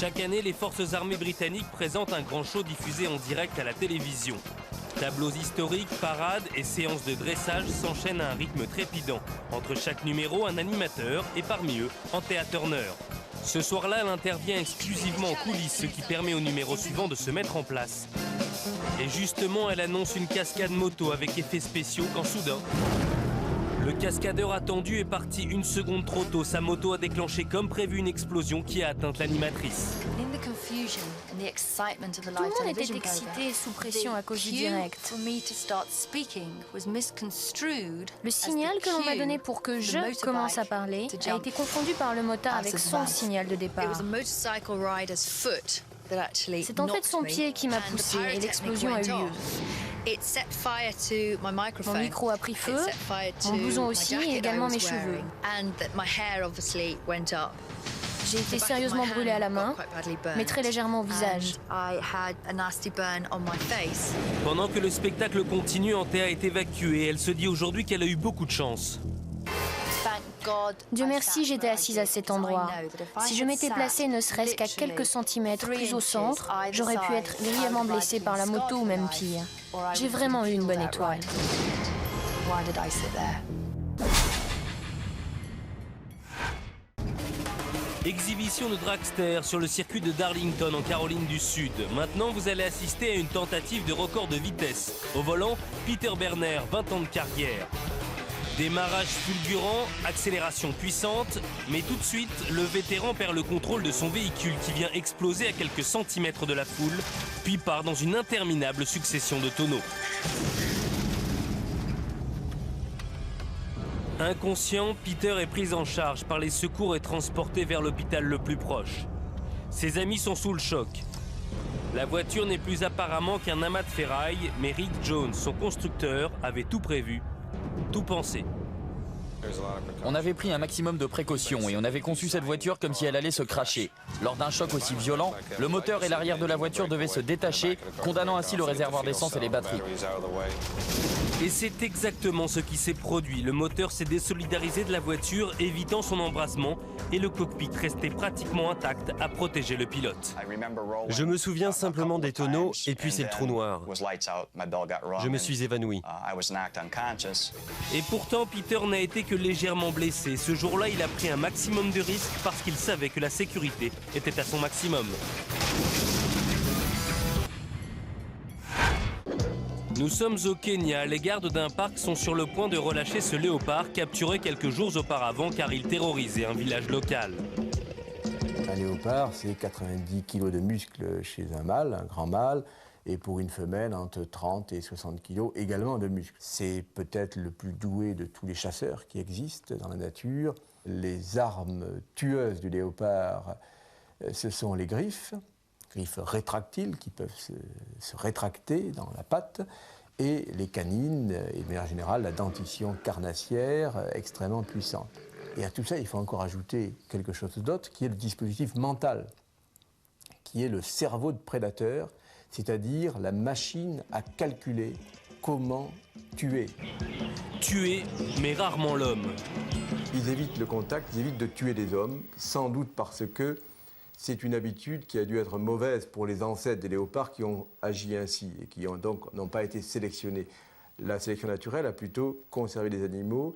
Chaque année, les forces armées britanniques présentent un grand show diffusé en direct à la télévision. Tableaux historiques, parades et séances de dressage s'enchaînent à un rythme trépidant. Entre chaque numéro, un animateur et parmi eux, Anthea Turner. Ce soir-là, elle intervient exclusivement en coulisses, ce qui permet au numéro suivant de se mettre en place. Et justement, elle annonce une cascade moto avec effets spéciaux quand soudain, le cascadeur attendu est parti une seconde trop tôt. Sa moto a déclenché comme prévu une explosion qui a atteint l'animatrice. Tout le monde était excité et sous pression à cause du direct. Le signal que l'on m'a donné pour que je commence à parler a été confondu par le motard avec son signal de départ. C'est en fait son pied qui m'a poussé et l'explosion a eu lieu. Mon micro a pris feu, mon blouson aussi et également mes cheveux. J'ai été sérieusement brûlée à la main, mais très légèrement au visage. Pendant que le spectacle continue, Anthea est évacuée. Elle se dit aujourd'hui qu'elle a eu beaucoup de chance. Dieu merci, j'étais assise à cet endroit. Si je m'étais placée ne serait-ce qu'à quelques centimètres plus au centre, j'aurais pu être grièvement blessée par la moto ou même pire. J'ai vraiment eu une bonne étoile. Exhibition de dragster sur le circuit de Darlington en Caroline du Sud. Maintenant, vous allez assister à une tentative de record de vitesse. Au volant, Peter Berner, 20 ans de carrière. Démarrage fulgurant, accélération puissante, mais tout de suite, le vétéran perd le contrôle de son véhicule qui vient exploser à quelques centimètres de la foule, puis part dans une interminable succession de tonneaux. Inconscient, Peter est pris en charge par les secours et transporté vers l'hôpital le plus proche. Ses amis sont sous le choc. La voiture n'est plus apparemment qu'un amas de ferraille, mais Rick Jones, son constructeur, avait tout prévu. Tout pensé. On avait pris un maximum de précautions et on avait conçu cette voiture comme si elle allait se cracher. Lors d'un choc aussi violent, le moteur et l'arrière de la voiture devaient se détacher, condamnant ainsi le réservoir d'essence et les batteries. Et c'est exactement ce qui s'est produit. Le moteur s'est désolidarisé de la voiture, évitant son embrasement, et le cockpit restait pratiquement intact à protéger le pilote. Je me souviens simplement des tonneaux et puis c'est le trou noir. Je me suis évanoui. Et pourtant, Peter n'a été que légèrement blessé. Ce jour-là, il a pris un maximum de risques parce qu'il savait que la sécurité était à son maximum. Nous sommes au Kenya. Les gardes d'un parc sont sur le point de relâcher ce léopard capturé quelques jours auparavant car il terrorisait un village local. Un léopard, c'est 90 kg de muscles chez un mâle, un grand mâle, et pour une femelle, entre 30 et 60 kg également de muscles. C'est peut-être le plus doué de tous les chasseurs qui existent dans la nature. Les armes tueuses du léopard, ce sont les griffes rétractiles qui peuvent se rétracter dans la patte, et les canines, et de manière générale la dentition carnassière extrêmement puissante. Et à tout ça, il faut encore ajouter quelque chose d'autre, qui est le dispositif mental, qui est le cerveau de prédateur, c'est-à-dire la machine à calculer comment tuer. Tuer, mais rarement l'homme. Ils évitent le contact, ils évitent de tuer des hommes, sans doute parce que c'est une habitude qui a dû être mauvaise pour les ancêtres des léopards qui ont agi ainsi et qui n'ont pas été sélectionnés. La sélection naturelle a plutôt conservé des animaux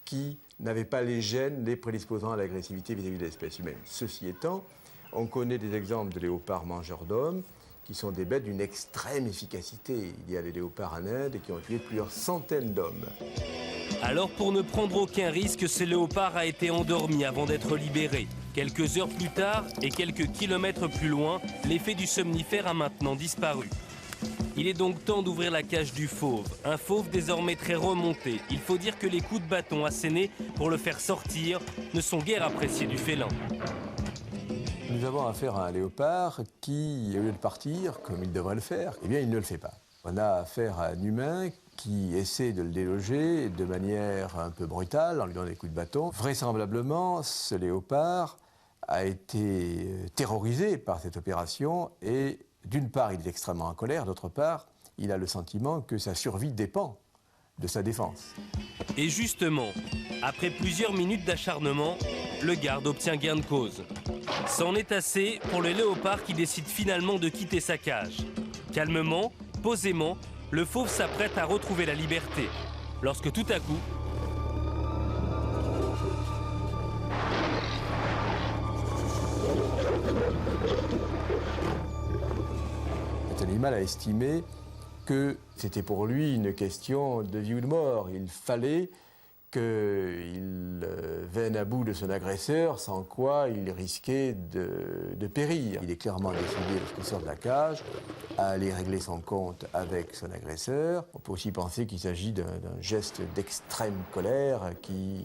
qui n'avaient pas les gènes les prédisposant à l'agressivité vis-à-vis de l'espèce humaine. Ceci étant, on connaît des exemples de léopards mangeurs d'hommes qui sont des bêtes d'une extrême efficacité. Il y a des léopards en Inde qui ont tué plusieurs centaines d'hommes. Alors pour ne prendre aucun risque, ce léopard a été endormi avant d'être libéré. Quelques heures plus tard et quelques kilomètres plus loin, l'effet du somnifère a maintenant disparu. Il est donc temps d'ouvrir la cage du fauve. Un fauve désormais très remonté. Il faut dire que les coups de bâton assénés pour le faire sortir ne sont guère appréciés du félin. Nous avons affaire à un léopard qui, au lieu de partir, comme il devrait le faire, eh bien il ne le fait pas. On a affaire à un humain qui essaie de le déloger de manière un peu brutale, en lui donnant des coups de bâton. Vraisemblablement, ce léopard a été terrorisé par cette opération et d'une part, il est extrêmement en colère, d'autre part, il a le sentiment que sa survie dépend sa défense. Et justement, après plusieurs minutes d'acharnement, le garde obtient gain de cause. C'en est assez pour le léopard qui décide finalement de quitter sa cage. Calmement, posément, le fauve s'apprête à retrouver la liberté. Lorsque tout à coup... Cet animal a estimé que c'était pour lui une question de vie ou de mort. Il fallait qu'il vienne à bout de son agresseur, sans quoi il risquait de périr. Il est clairement décidé, lorsqu'il sort de la cage, à aller régler son compte avec son agresseur. On peut aussi penser qu'il s'agit d'un geste d'extrême colère qui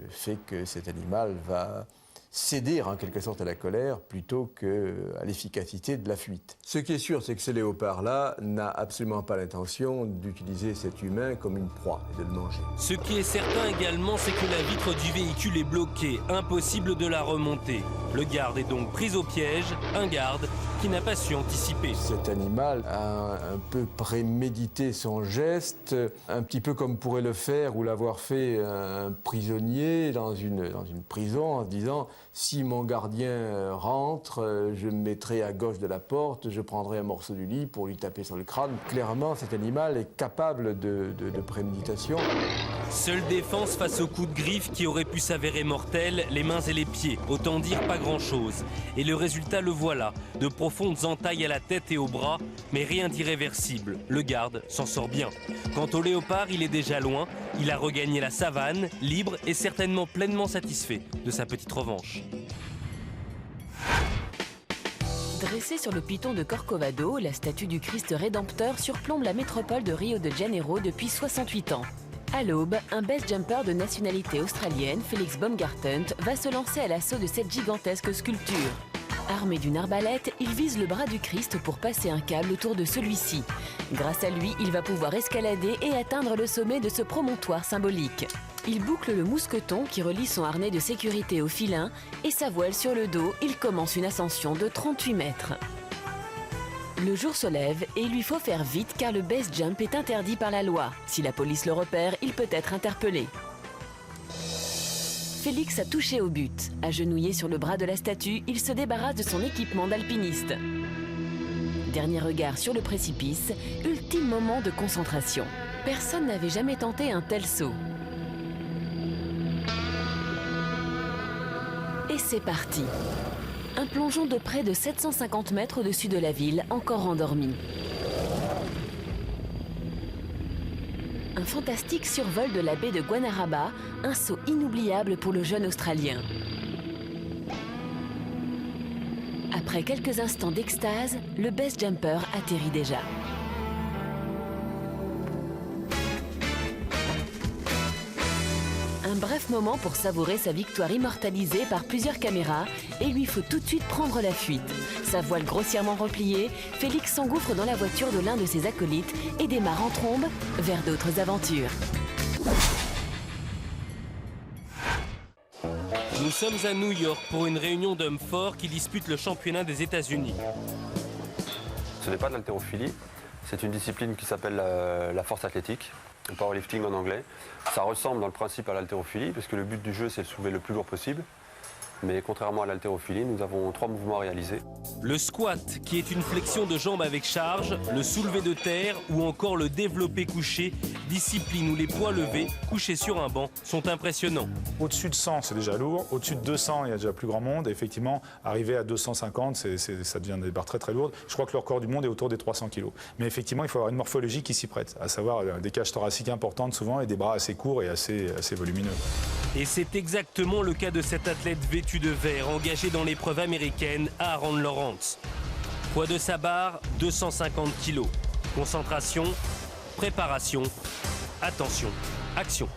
fait que cet animal va céder en quelque sorte à la colère plutôt qu'à l'efficacité de la fuite. Ce qui est sûr, c'est que ce léopard-là n'a absolument pas l'intention d'utiliser cet humain comme une proie et de le manger. Ce qui est certain également, c'est que la vitre du véhicule est bloquée, impossible de la remonter. Le garde est donc pris au piège, un garde qui n'a pas su anticiper. Cet animal a un peu prémédité son geste, un petit peu comme pourrait le faire ou l'avoir fait un prisonnier dans une prison en se disant « si mon gardien rentre, je me mettrai à gauche de la porte, je prendrai un morceau du lit pour lui taper sur le crâne ». Clairement, cet animal est capable de préméditation. Seule défense face au coup de griffe qui aurait pu s'avérer mortel, les mains et les pieds. Autant dire pas grand-chose. Et le résultat le voilà, de profondes entailles à la tête et aux bras, mais rien d'irréversible. Le garde s'en sort bien. Quant au léopard, il est déjà loin. Il a regagné la savane, libre et certainement pleinement satisfait de sa petite revanche. Dressée sur le piton de Corcovado, la statue du Christ rédempteur surplombe la métropole de Rio de Janeiro depuis 68 ans. À l'aube, un base jumper de nationalité australienne, Felix Baumgarten, va se lancer à l'assaut de cette gigantesque sculpture. Armé d'une arbalète, il vise le bras du Christ pour passer un câble autour de celui-ci. Grâce à lui, il va pouvoir escalader et atteindre le sommet de ce promontoire symbolique. Il boucle le mousqueton qui relie son harnais de sécurité au filin et sa voile sur le dos, il commence une ascension de 38 mètres. Le jour se lève et il lui faut faire vite car le base jump est interdit par la loi. Si la police le repère, il peut être interpellé. Félix a touché au but. Agenouillé sur le bras de la statue, il se débarrasse de son équipement d'alpiniste. Dernier regard sur le précipice, ultime moment de concentration. Personne n'avait jamais tenté un tel saut. Et c'est parti. Un plongeon de près de 750 mètres au-dessus de la ville, encore endormi. Un fantastique survol de la baie de Guanaraba, un saut inoubliable pour le jeune Australien. Après quelques instants d'extase, le base jumper atterrit déjà. Un bref moment pour savourer sa victoire immortalisée par plusieurs caméras et il lui faut tout de suite prendre la fuite. Sa voile grossièrement repliée, Félix s'engouffre dans la voiture de l'un de ses acolytes et démarre en trombe vers d'autres aventures. Nous sommes à New York pour une réunion d'hommes forts qui disputent le championnat des États-Unis. Ce n'est pas de l'haltérophilie, c'est une discipline qui s'appelle la force athlétique, le powerlifting en anglais. Ça ressemble dans le principe à l'haltérophilie, parce que le but du jeu, c'est de soulever le plus lourd possible. Mais contrairement à l'haltérophilie, nous avons 3 mouvements à réaliser. Le squat, qui est une flexion de jambes avec charge, le soulevé de terre ou encore le développé couché, discipline où les poids levés, couchés sur un banc, sont impressionnants. Au-dessus de 100, c'est déjà lourd. Au-dessus de 200, il y a déjà plus grand monde. Et effectivement, arriver à 250, ça devient des barres très très lourdes. Je crois que le record du monde est autour des 300 kg. Mais effectivement, il faut avoir une morphologie qui s'y prête, à savoir des cages thoraciques importantes souvent et des bras assez courts et assez volumineux. Et c'est exactement le cas de cet athlète vêtu de vert engagé dans l'épreuve américaine à Aaron Lawrence. Poids de sa barre, 250 kg. Concentration, préparation, attention, action.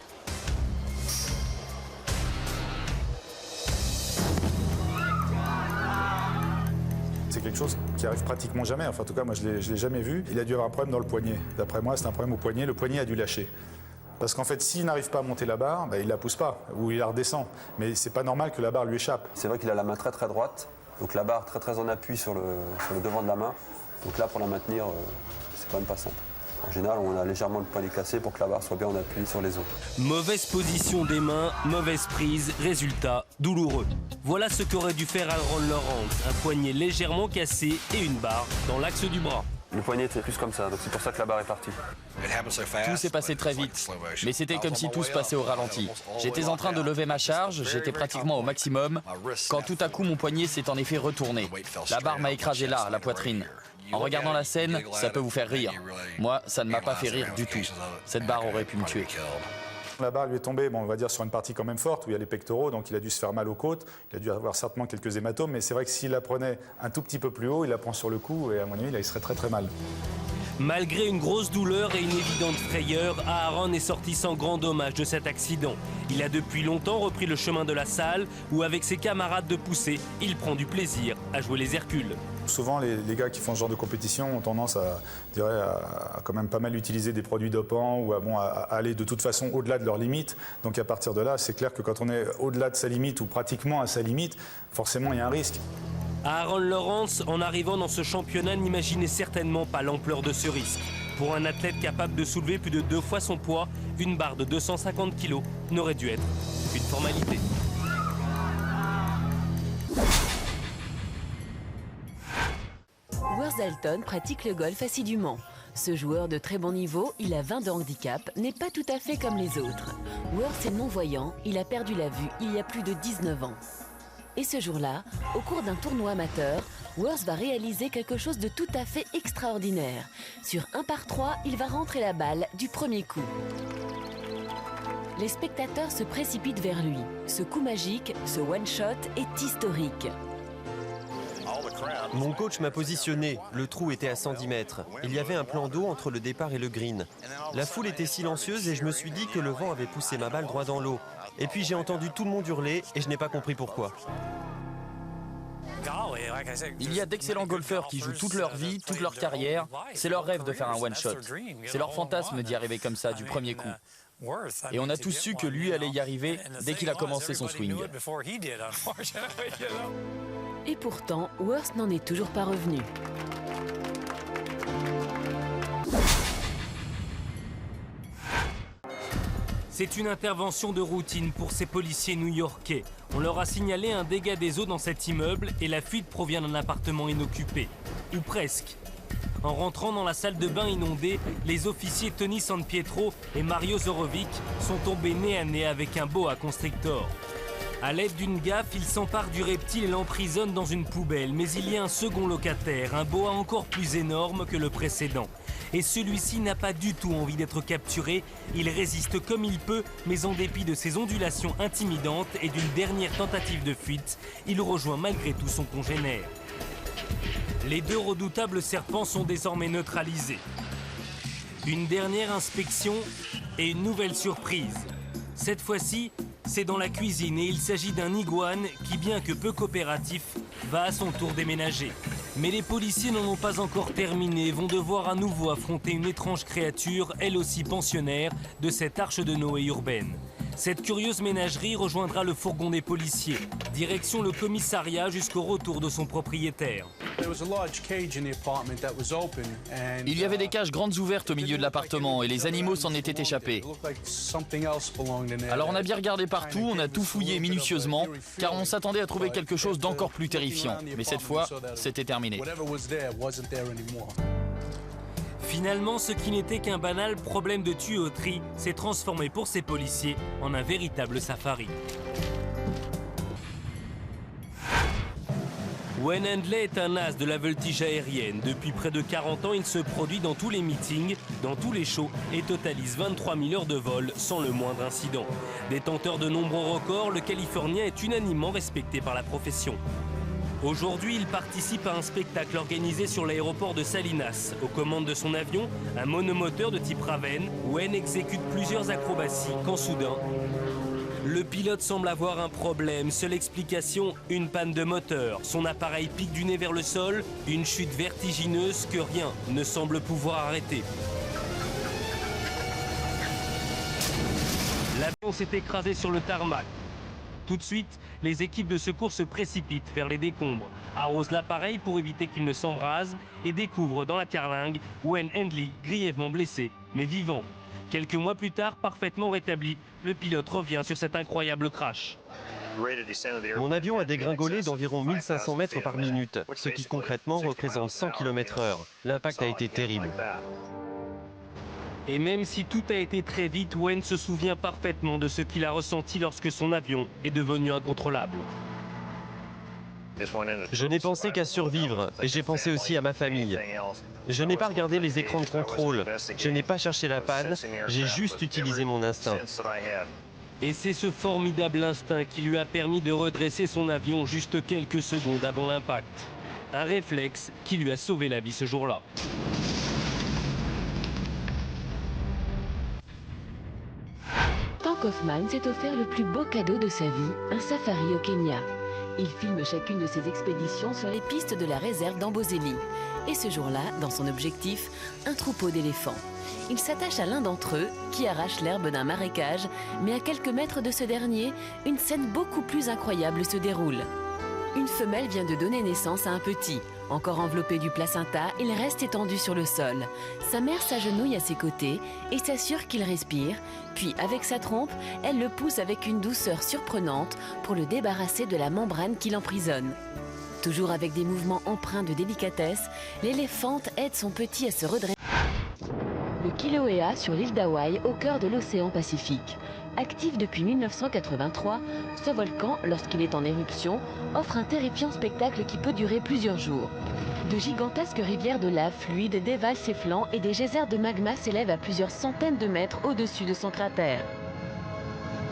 C'est quelque chose qui arrive pratiquement jamais. Enfin, en tout cas, moi, je ne l'ai jamais vu. Il a dû avoir un problème dans le poignet. D'après moi, c'est un problème au poignet. Le poignet a dû lâcher. Parce qu'en fait, s'il n'arrive pas à monter la barre, il ne la pousse pas, ou il la redescend. Mais c'est pas normal que la barre lui échappe. C'est vrai qu'il a la main très très droite, donc la barre très très en appui sur le devant de la main. Donc là, pour la maintenir, c'est quand même pas simple. En général, on a légèrement le poignet cassé pour que la barre soit bien en appui sur les os. Mauvaise position des mains, mauvaise prise, résultat douloureux. Voilà ce qu'aurait dû faire Aaron Lawrence, un poignet légèrement cassé et une barre dans l'axe du bras. Le poignet c'est plus comme ça, donc c'est pour ça que la barre est partie. Tout s'est passé très vite, mais c'était comme si tout se passait au ralenti. J'étais en train de lever ma charge, j'étais pratiquement au maximum, quand tout à coup mon poignet s'est en effet retourné. La barre m'a écrasé là, la poitrine. En regardant la scène, ça peut vous faire rire. Moi, ça ne m'a pas fait rire du tout. Cette barre aurait pu me tuer. La barre lui est tombée, on va dire, sur une partie quand même forte, où il y a les pectoraux, donc il a dû se faire mal aux côtes, il a dû avoir certainement quelques hématomes, mais c'est vrai que s'il la prenait un tout petit peu plus haut, il la prend sur le cou, et à mon avis, là, il serait très très mal. Malgré une grosse douleur et une évidente frayeur, Aaron est sorti sans grand dommage de cet accident. Il a depuis longtemps repris le chemin de la salle, où avec ses camarades de poussée, il prend du plaisir à jouer les Hercules. Souvent, les gars qui font ce genre de compétition ont tendance à quand même pas mal utiliser des produits dopants ou à aller de toute façon au-delà de leurs limites. Donc à partir de là, c'est clair que quand on est au-delà de sa limite ou pratiquement à sa limite, forcément il y a un risque. Aaron Lawrence, en arrivant dans ce championnat, n'imaginait certainement pas l'ampleur de ce risque. Pour un athlète capable de soulever plus de 2 fois son poids, une barre de 250 kg n'aurait dû être qu'une formalité. Worth Dalton pratique le golf assidûment. Ce joueur de très bon niveau, il a 20 de handicap, n'est pas tout à fait comme les autres. Worth est non-voyant, il a perdu la vue il y a plus de 19 ans. Et ce jour-là, au cours d'un tournoi amateur, Worth va réaliser quelque chose de tout à fait extraordinaire. Sur un par 3, il va rentrer la balle du premier coup. Les spectateurs se précipitent vers lui. Ce coup magique, ce one-shot est historique. Mon coach m'a positionné, le trou était à 110 mètres. Il y avait un plan d'eau entre le départ et le green. La foule était silencieuse et je me suis dit que le vent avait poussé ma balle droit dans l'eau. Et puis j'ai entendu tout le monde hurler et je n'ai pas compris pourquoi. Il y a d'excellents golfeurs qui jouent toute leur vie, toute leur carrière. C'est leur rêve de faire un one-shot. C'est leur fantasme d'y arriver comme ça, du premier coup. Et on a tous su que lui allait y arriver dès qu'il a commencé son swing. Et pourtant, Worth n'en est toujours pas revenu. C'est une intervention de routine pour ces policiers new-yorkais. On leur a signalé un dégât des eaux dans cet immeuble et la fuite provient d'un appartement inoccupé. Ou presque. En rentrant dans la salle de bain inondée, les officiers Tony Sanpietro et Mario Zorovic sont tombés nez à nez avec un boa constrictor. À l'aide d'une gaffe, ils s'emparent du reptile et l'emprisonnent dans une poubelle. Mais il y a un second locataire, un boa encore plus énorme que le précédent. Et celui-ci n'a pas du tout envie d'être capturé. Il résiste comme il peut, mais en dépit de ses ondulations intimidantes et d'une dernière tentative de fuite, il rejoint malgré tout son congénère. Les deux redoutables serpents sont désormais neutralisés. Une dernière inspection et une nouvelle surprise. Cette fois-ci, c'est dans la cuisine et il s'agit d'un iguane qui, bien que peu coopératif, va à son tour déménager. Mais les policiers n'en ont pas encore terminé et vont devoir à nouveau affronter une étrange créature, elle aussi pensionnaire, de cette arche de Noé urbaine. Cette curieuse ménagerie rejoindra le fourgon des policiers. Direction le commissariat jusqu'au retour de son propriétaire. Il y avait des cages grandes ouvertes au milieu de l'appartement et les animaux s'en étaient échappés. Alors on a bien regardé partout, on a tout fouillé minutieusement, car on s'attendait à trouver quelque chose d'encore plus terrifiant. Mais cette fois, c'était terminé. Finalement, ce qui n'était qu'un banal problème de tuyauterie s'est transformé pour ces policiers en un véritable safari. Wayne Handley est un as de la voltige aérienne. Depuis près de 40 ans, il se produit dans tous les meetings, dans tous les shows et totalise 23 000 heures de vol sans le moindre incident. Détenteur de nombreux records, le Californien est unanimement respecté par la profession. Aujourd'hui, il participe à un spectacle organisé sur l'aéroport de Salinas. Aux commandes de son avion, un monomoteur de type Raven, Wayne exécute plusieurs acrobaties quand soudain, le pilote semble avoir un problème. Seule explication, une panne de moteur. Son appareil pique du nez vers le sol, une chute vertigineuse que rien ne semble pouvoir arrêter. L'avion s'est écrasé sur le tarmac. Tout de suite, les équipes de secours se précipitent vers les décombres, arrosent l'appareil pour éviter qu'il ne s'embrase et découvrent dans la carlingue Wayne Handley, grièvement blessé, mais vivant. Quelques mois plus tard, parfaitement rétabli, le pilote revient sur cet incroyable crash. Mon avion a dégringolé d'environ 1500 mètres par minute, ce qui concrètement représente 100 km/h. L'impact a été terrible. Et même si tout a été très vite, Wayne se souvient parfaitement de ce qu'il a ressenti lorsque son avion est devenu incontrôlable. Je n'ai pensé qu'à survivre et j'ai pensé aussi à ma famille. Je n'ai pas regardé les écrans de contrôle, je n'ai pas cherché la panne, j'ai juste utilisé mon instinct. Et c'est ce formidable instinct qui lui a permis de redresser son avion juste quelques secondes avant l'impact. Un réflexe qui lui a sauvé la vie ce jour-là. Tank Hoffman s'est offert le plus beau cadeau de sa vie, un safari au Kenya. Il filme chacune de ses expéditions sur les pistes de la réserve d'Amboseli. Et ce jour-là, dans son objectif, un troupeau d'éléphants. Il s'attache à l'un d'entre eux, qui arrache l'herbe d'un marécage, mais à quelques mètres de ce dernier, une scène beaucoup plus incroyable se déroule. Une femelle vient de donner naissance à un petit. Encore enveloppé du placenta, il reste étendu sur le sol. Sa mère s'agenouille à ses côtés et s'assure qu'il respire, puis avec sa trompe, elle le pousse avec une douceur surprenante pour le débarrasser de la membrane qui l'emprisonne. Toujours avec des mouvements empreints de délicatesse, l'éléphante aide son petit à se redresser. Le Kilauea sur l'île d'Hawaï, au cœur de l'océan Pacifique. Actif depuis 1983, ce volcan, lorsqu'il est en éruption, offre un terrifiant spectacle qui peut durer plusieurs jours. De gigantesques rivières de lave fluide dévalent ses flancs et des geysers de magma s'élèvent à plusieurs centaines de mètres au-dessus de son cratère.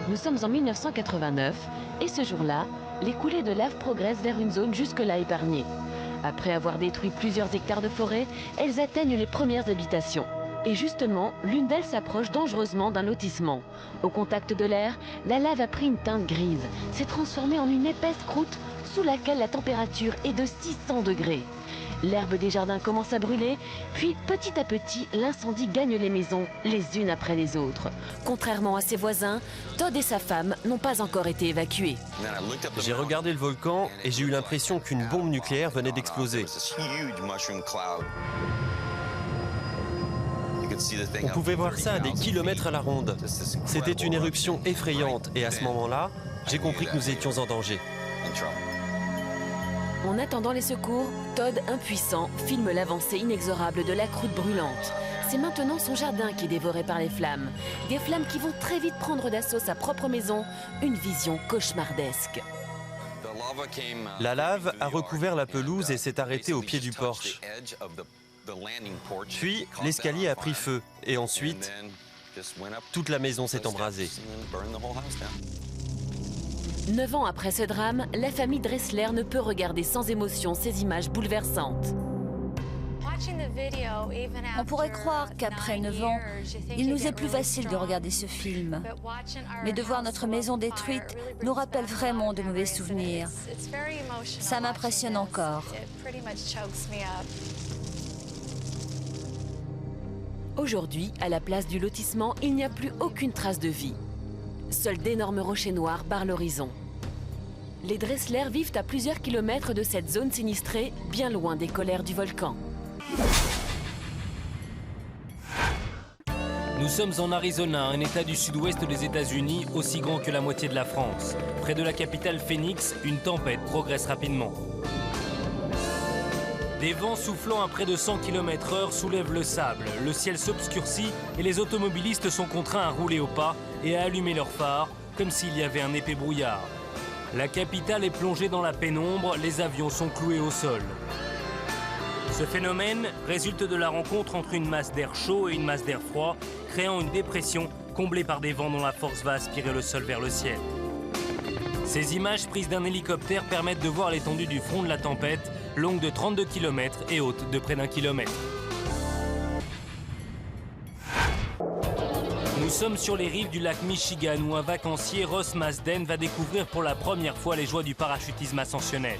Nous sommes en 1989 et ce jour-là, les coulées de lave progressent vers une zone jusque-là épargnée. Après avoir détruit plusieurs hectares de forêt, elles atteignent les premières habitations. Et justement, l'une d'elles s'approche dangereusement d'un lotissement. Au contact de l'air, la lave a pris une teinte grise, s'est transformée en une épaisse croûte sous laquelle la température est de 600 degrés. L'herbe des jardins commence à brûler, puis petit à petit, l'incendie gagne les maisons, les unes après les autres. Contrairement à ses voisins, Todd et sa femme n'ont pas encore été évacués. J'ai regardé le volcan et j'ai eu l'impression qu'une bombe nucléaire venait d'exploser. On pouvait voir ça à des kilomètres à la ronde. C'était une éruption effrayante et à ce moment-là, j'ai compris que nous étions en danger. En attendant les secours, Todd, impuissant, filme l'avancée inexorable de la croûte brûlante. C'est maintenant son jardin qui est dévoré par les flammes. Des flammes qui vont très vite prendre d'assaut sa propre maison. Une vision cauchemardesque. La lave a recouvert la pelouse et s'est arrêtée au pied du porche. Puis, l'escalier a pris feu et ensuite, toute la maison s'est embrasée. 9 ans après ce drame, la famille Dressler ne peut regarder sans émotion ces images bouleversantes. On pourrait croire qu'après 9 ans, il nous est plus facile de regarder ce film. Mais de voir notre maison détruite nous rappelle vraiment de mauvais souvenirs. Ça m'impressionne encore. Aujourd'hui, à la place du lotissement, il n'y a plus aucune trace de vie. Seuls d'énormes rochers noirs barrent l'horizon. Les Dressler vivent à plusieurs kilomètres de cette zone sinistrée, bien loin des colères du volcan. Nous sommes en Arizona, un état du sud-ouest des États-Unis, aussi grand que la moitié de la France. Près de la capitale Phoenix, une tempête progresse rapidement. Des vents soufflant à près de 100 km/h soulèvent le sable, le ciel s'obscurcit et les automobilistes sont contraints à rouler au pas et à allumer leurs phares, comme s'il y avait un épais brouillard. La capitale est plongée dans la pénombre, les avions sont cloués au sol. Ce phénomène résulte de la rencontre entre une masse d'air chaud et une masse d'air froid, créant une dépression comblée par des vents dont la force va aspirer le sol vers le ciel. Ces images prises d'un hélicoptère permettent de voir l'étendue du front de la tempête, longue de 32 km et haute de près d'1 kilomètre. Nous sommes sur les rives du lac Michigan où un vacancier, Ross Masden, va découvrir pour la première fois les joies du parachutisme ascensionnel.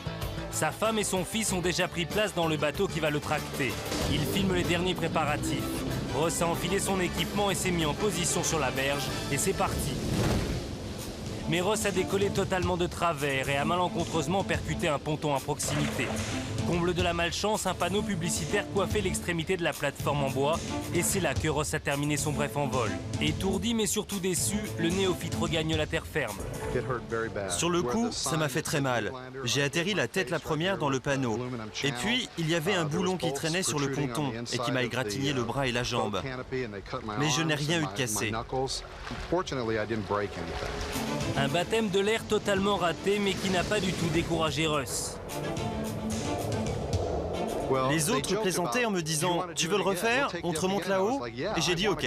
Sa femme et son fils ont déjà pris place dans le bateau qui va le tracter. Il filme les derniers préparatifs. Ross a enfilé son équipement et s'est mis en position sur la berge et c'est parti. Mais Ross a décollé totalement de travers et a malencontreusement percuté un ponton à proximité. Comble de la malchance, un panneau publicitaire coiffait l'extrémité de la plateforme en bois et c'est là que Ross a terminé son bref envol. Étourdi mais surtout déçu, le néophyte regagne la terre ferme. Sur le coup, ça m'a fait très mal. J'ai atterri la tête la première dans le panneau. Et puis, il y avait un boulon qui traînait sur le ponton et qui m'a égratigné le bras et la jambe. Mais je n'ai rien eu de cassé. Un baptême de l'air totalement raté mais qui n'a pas du tout découragé Russ. Les autres plaisantaient en me disant « Tu veux le refaire? On te remonte là-haut ?» Et j'ai dit « Ok ».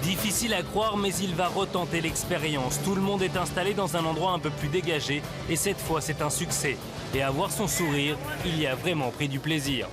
Difficile à croire, mais il va retenter l'expérience. Tout le monde est installé dans un endroit un peu plus dégagé et cette fois c'est un succès. Et à voir son sourire, il y a vraiment pris du plaisir.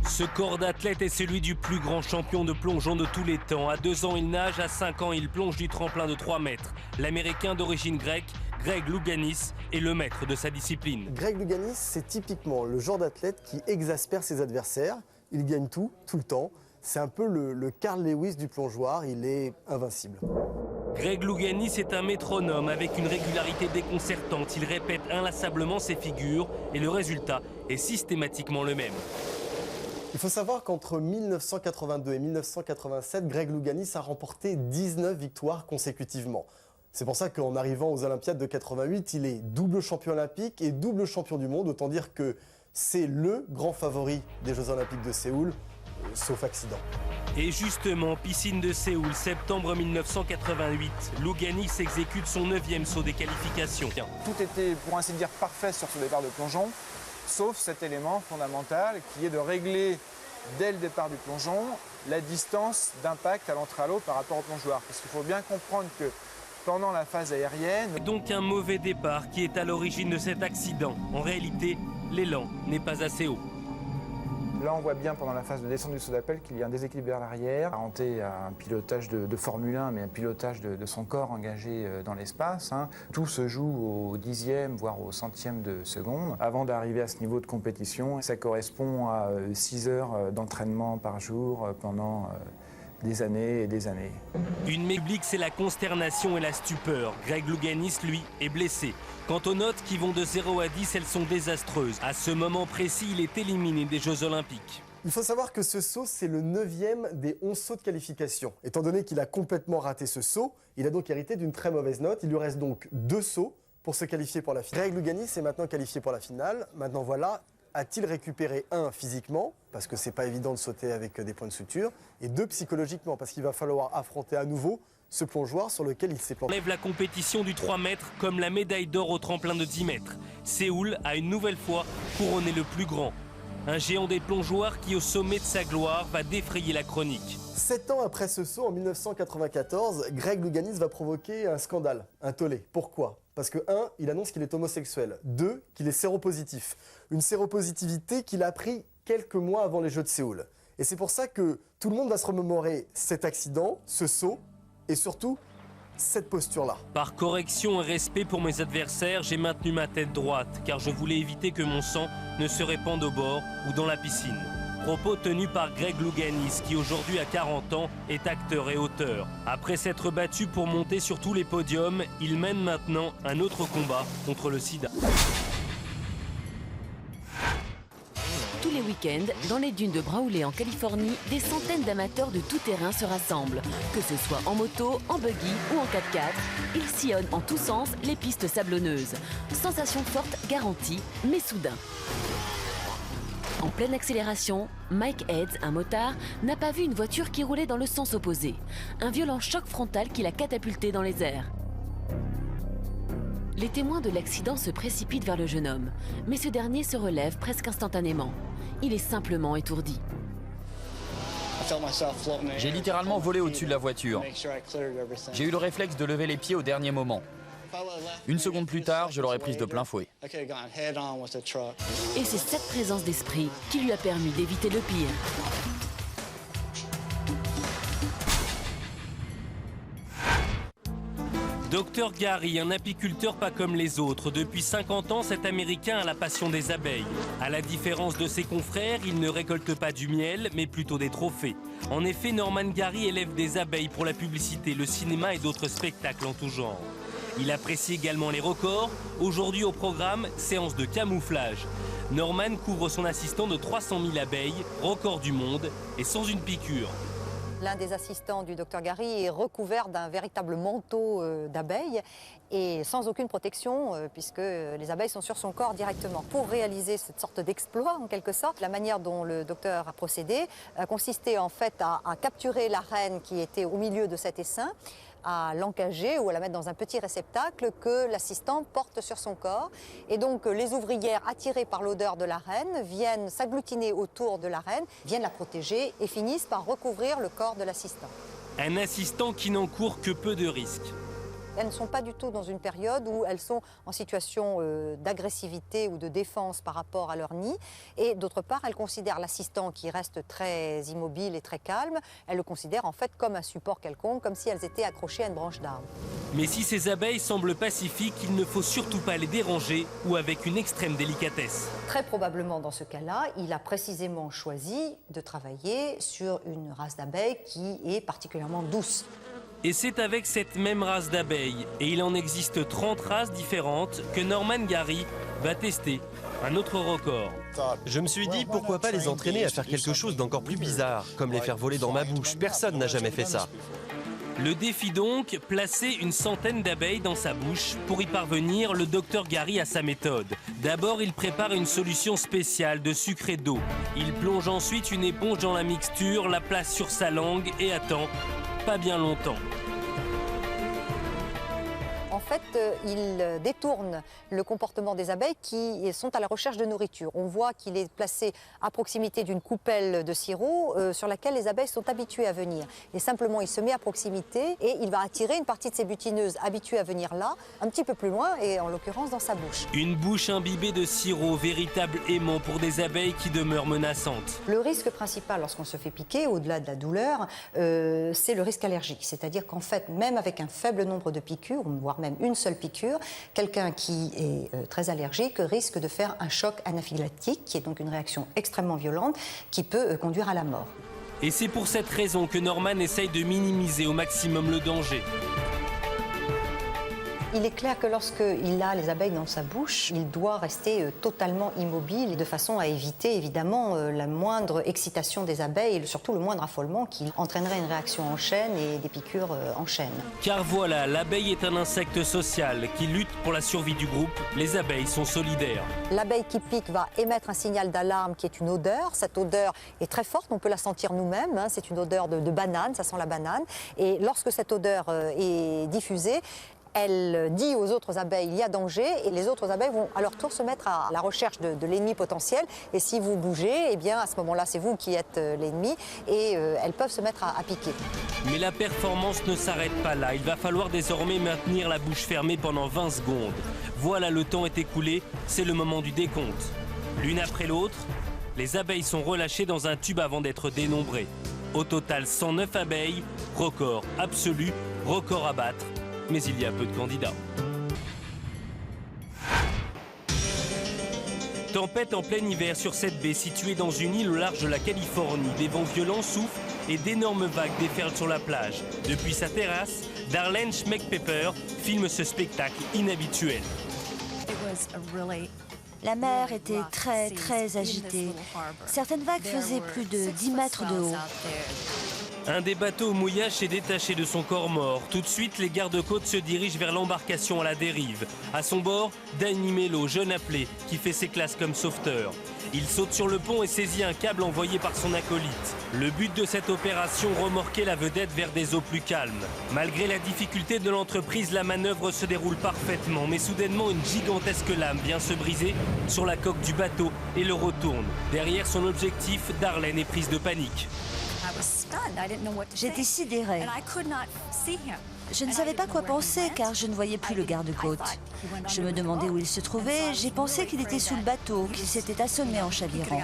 Ce corps d'athlète est celui du plus grand champion de plongeon de tous les temps. À 2 ans, il nage, à 5 ans, il plonge du tremplin de 3 mètres. L'Américain d'origine grecque, Greg Louganis, est le maître de sa discipline. Greg Louganis, c'est typiquement le genre d'athlète qui exaspère ses adversaires. Il gagne tout le temps. C'est un peu le Carl Lewis du plongeoir, il est invincible. Greg Louganis est un métronome avec une régularité déconcertante. Il répète inlassablement ses figures et le résultat est systématiquement le même. Il faut savoir qu'entre 1982 et 1987, Greg Louganis a remporté 19 victoires consécutivement. C'est pour ça qu'en arrivant aux Olympiades de 88, il est double champion olympique et double champion du monde. Autant dire que c'est le grand favori des Jeux Olympiques de Séoul, sauf accident. Et justement, piscine de Séoul, septembre 1988, Louganis exécute son 9e saut des qualifications. Tout était, pour ainsi dire, parfait sur ce départ de plongeon, sauf cet élément fondamental qui est de régler, dès le départ du plongeon, la distance d'impact à l'entrée à l'eau par rapport au plongeoir. Parce qu'il faut bien comprendre que pendant la phase aérienne... Donc un mauvais départ qui est à l'origine de cet accident. En réalité, l'élan n'est pas assez haut. Là, on voit bien pendant la phase de descente du saut d'appel qu'il y a un déséquilibre vers l'arrière, apparenté à un pilotage de Formule 1, mais un pilotage de son corps engagé dans l'espace. Tout se joue au 10e, voire au 100e de seconde, avant d'arriver à ce niveau de compétition. Ça correspond à 6 heures d'entraînement par jour pendant des années et des années. Une publique, c'est la consternation et la stupeur. Greg Louganis, lui, est blessé. Quant aux notes qui vont de 0 à 10, elles sont désastreuses. À ce moment précis, il est éliminé des Jeux Olympiques. Il faut savoir que ce saut, c'est le 9e des 11 sauts de qualification. Étant donné qu'il a complètement raté ce saut, il a donc hérité d'une très mauvaise note. Il lui reste donc 2 sauts pour se qualifier pour la finale. Greg Louganis est maintenant qualifié pour la finale. Maintenant, voilà, a-t-il récupéré 1 physiquement, parce que c'est pas évident de sauter avec des points de suture, et 2 psychologiquement, parce qu'il va falloir affronter à nouveau ce plongeoir sur lequel il s'est planté. Lève la compétition du 3 mètres comme la médaille d'or au tremplin de 10 mètres. Séoul a une nouvelle fois couronné le plus grand. Un géant des plongeoirs qui, au sommet de sa gloire, va défrayer la chronique. 7 ans après ce saut, en 1994, Greg Louganis va provoquer un scandale, un tollé. Pourquoi ? Parce que 1, il annonce qu'il est homosexuel. 2, qu'il est séropositif. Une séropositivité qu'il a appris quelques mois avant les Jeux de Séoul. Et c'est pour ça que tout le monde va se remémorer cet accident, ce saut, et surtout cette posture-là. Par correction et respect pour mes adversaires, j'ai maintenu ma tête droite, car je voulais éviter que mon sang ne se répande au bord ou dans la piscine. Propos tenus par Greg Louganis, qui aujourd'hui à 40 ans est acteur et auteur. Après s'être battu pour monter sur tous les podiums, il mène maintenant un autre combat contre le sida. Tous les week-ends, dans les dunes de Brawley en Californie, des centaines d'amateurs de tout terrain se rassemblent. Que ce soit en moto, en buggy ou en 4x4, ils sillonnent en tous sens les pistes sablonneuses. Sensation forte garantie, mais soudain. En pleine accélération, Mike Heads, un motard, n'a pas vu une voiture qui roulait dans le sens opposé. Un violent choc frontal qui l'a catapulté dans les airs. Les témoins de l'accident se précipitent vers le jeune homme, mais ce dernier se relève presque instantanément. Il est simplement étourdi. J'ai littéralement volé au-dessus de la voiture. J'ai eu le réflexe de lever les pieds au dernier moment. Une seconde plus tard, je l'aurais prise de plein fouet. Et c'est cette présence d'esprit qui lui a permis d'éviter le pire. Dr Gary, un apiculteur pas comme les autres. Depuis 50 ans, cet Américain a la passion des abeilles. À la différence de ses confrères, il ne récolte pas du miel, mais plutôt des trophées. En effet, Norman Gary élève des abeilles pour la publicité, le cinéma et d'autres spectacles en tout genre. Il apprécie également les records. Aujourd'hui au programme, séance de camouflage. Norman couvre son assistant de 300 000 abeilles, record du monde, et sans une piqûre. L'un des assistants du Dr Gary est recouvert d'un véritable manteau d'abeilles et sans aucune protection puisque les abeilles sont sur son corps directement. Pour réaliser cette sorte d'exploit en quelque sorte, la manière dont le docteur a procédé consistait en fait à capturer la reine qui était au milieu de cet essaim, à l'encager ou à la mettre dans un petit réceptacle que l'assistant porte sur son corps. Et donc les ouvrières, attirées par l'odeur de la reine, viennent s'agglutiner autour de la reine, viennent la protéger et finissent par recouvrir le corps de l'assistant. Un assistant qui n'encourt que peu de risques. Elles ne sont pas du tout dans une période où elles sont en situation d'agressivité ou de défense par rapport à leur nid. Et d'autre part, elles considèrent l'assistant qui reste très immobile et très calme, elles le considèrent en fait comme un support quelconque, comme si elles étaient accrochées à une branche d'arbre. Mais si ces abeilles semblent pacifiques, il ne faut surtout pas les déranger ou avec une extrême délicatesse. Très probablement dans ce cas-là, il a précisément choisi de travailler sur une race d'abeilles qui est particulièrement douce. Et c'est avec cette même race d'abeilles, et il en existe 30 races différentes, que Norman Gary va tester un autre record. Je me suis dit, pourquoi pas les entraîner à faire quelque chose d'encore plus bizarre, comme les faire voler dans ma bouche. Personne n'a jamais fait ça. Le défi donc, placer une centaine d'abeilles dans sa bouche. Pour y parvenir, le Dr Gary a sa méthode. D'abord, il prépare une solution spéciale de sucre et d'eau. Il plonge ensuite une éponge dans la mixture, la place sur sa langue et attend pas bien longtemps. En fait, il détourne le comportement des abeilles qui sont à la recherche de nourriture. On voit qu'il est placé à proximité d'une coupelle de sirop sur laquelle les abeilles sont habituées à venir. Et simplement, il se met à proximité et il va attirer une partie de ces butineuses habituées à venir là, un petit peu plus loin et en l'occurrence dans sa bouche. Une bouche imbibée de sirop, véritable aimant pour des abeilles qui demeurent menaçantes. Le risque principal lorsqu'on se fait piquer, au-delà de la douleur, c'est le risque allergique. C'est-à-dire qu'en fait, même avec un faible nombre de piqûres, voire même une seule piqûre, quelqu'un qui est très allergique risque de faire un choc anaphylactique, qui est donc une réaction extrêmement violente qui peut conduire à la mort. Et c'est pour cette raison que Norman essaye de minimiser au maximum le danger. Il est clair que lorsqu'il a les abeilles dans sa bouche, il doit rester totalement immobile et de façon à éviter évidemment la moindre excitation des abeilles et surtout le moindre affolement qui entraînerait une réaction en chaîne et des piqûres en chaîne. Car voilà, l'abeille est un insecte social qui lutte pour la survie du groupe. Les abeilles sont solidaires. L'abeille qui pique va émettre un signal d'alarme qui est une odeur. Cette odeur est très forte, on peut la sentir nous-mêmes. Hein. C'est une odeur de banane, ça sent la banane. Et lorsque cette odeur est diffusée, elle dit aux autres abeilles il y a danger et les autres abeilles vont à leur tour se mettre à la recherche de l'ennemi potentiel. Et si vous bougez, eh bien à ce moment-là, c'est vous qui êtes l'ennemi et elles peuvent se mettre à piquer. Mais la performance ne s'arrête pas là. Il va falloir désormais maintenir la bouche fermée pendant 20 secondes. Voilà, le temps est écoulé, c'est le moment du décompte. L'une après l'autre, les abeilles sont relâchées dans un tube avant d'être dénombrées. Au total, 109 abeilles, record absolu, record à battre. Mais il y a peu de candidats. Tempête en plein hiver sur cette baie située dans une île au large de la Californie. Des vents violents soufflent et d'énormes vagues déferlent sur la plage. Depuis sa terrasse, Darlene Schmeckpepper filme ce spectacle inhabituel. La mer était très agitée. Certaines vagues faisaient plus de 10 mètres de haut. Un des bateaux au mouillage s'est détaché de son corps mort. Tout de suite, les gardes-côtes se dirigent vers l'embarcation à la dérive. À son bord, Danny Mello, jeune appelé, qui fait ses classes comme sauveteur. Il saute sur le pont et saisit un câble envoyé par son acolyte. Le but de cette opération, remorquer la vedette vers des eaux plus calmes. Malgré la difficulté de l'entreprise, la manœuvre se déroule parfaitement. Mais soudainement, une gigantesque lame vient se briser sur la coque du bateau et le retourne. Derrière son objectif, Darlene est prise de panique. J'étais sidérée. Je ne savais pas quoi penser car je ne voyais plus le garde-côte. Je me demandais où il se trouvait. J'ai pensé qu'il était sous le bateau, qu'il s'était assommé en chavirant.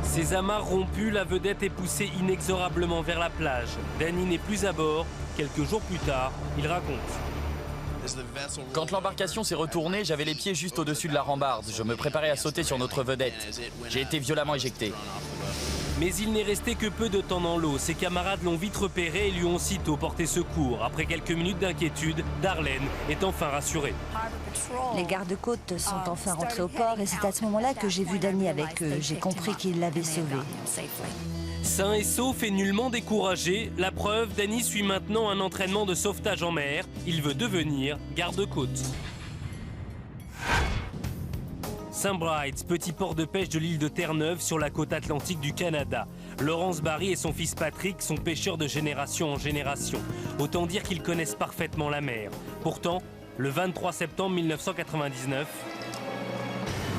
Ses amarres rompues, la vedette est poussée inexorablement vers la plage. Danny n'est plus à bord. Quelques jours plus tard, il raconte. Quand l'embarcation s'est retournée, j'avais les pieds juste au-dessus de la rambarde. Je me préparais à sauter sur notre vedette. J'ai été violemment éjecté. Mais il n'est resté que peu de temps dans l'eau. Ses camarades l'ont vite repéré et lui ont aussitôt porté secours. Après quelques minutes d'inquiétude, Darlene est enfin rassurée. Les gardes-côtes sont enfin rentrés au port et c'est à ce moment-là que j'ai vu Danny avec eux. J'ai compris qu'ils l'avaient sauvé. Sain et sauf et nullement découragé, la preuve, Danny suit maintenant un entraînement de sauvetage en mer. Il veut devenir garde-côte. St. Bride's, petit port de pêche de l'île de Terre-Neuve sur la côte atlantique du Canada. Laurence Barry et son fils Patrick sont pêcheurs de génération en génération. Autant dire qu'ils connaissent parfaitement la mer. Pourtant, le 23 septembre 1999,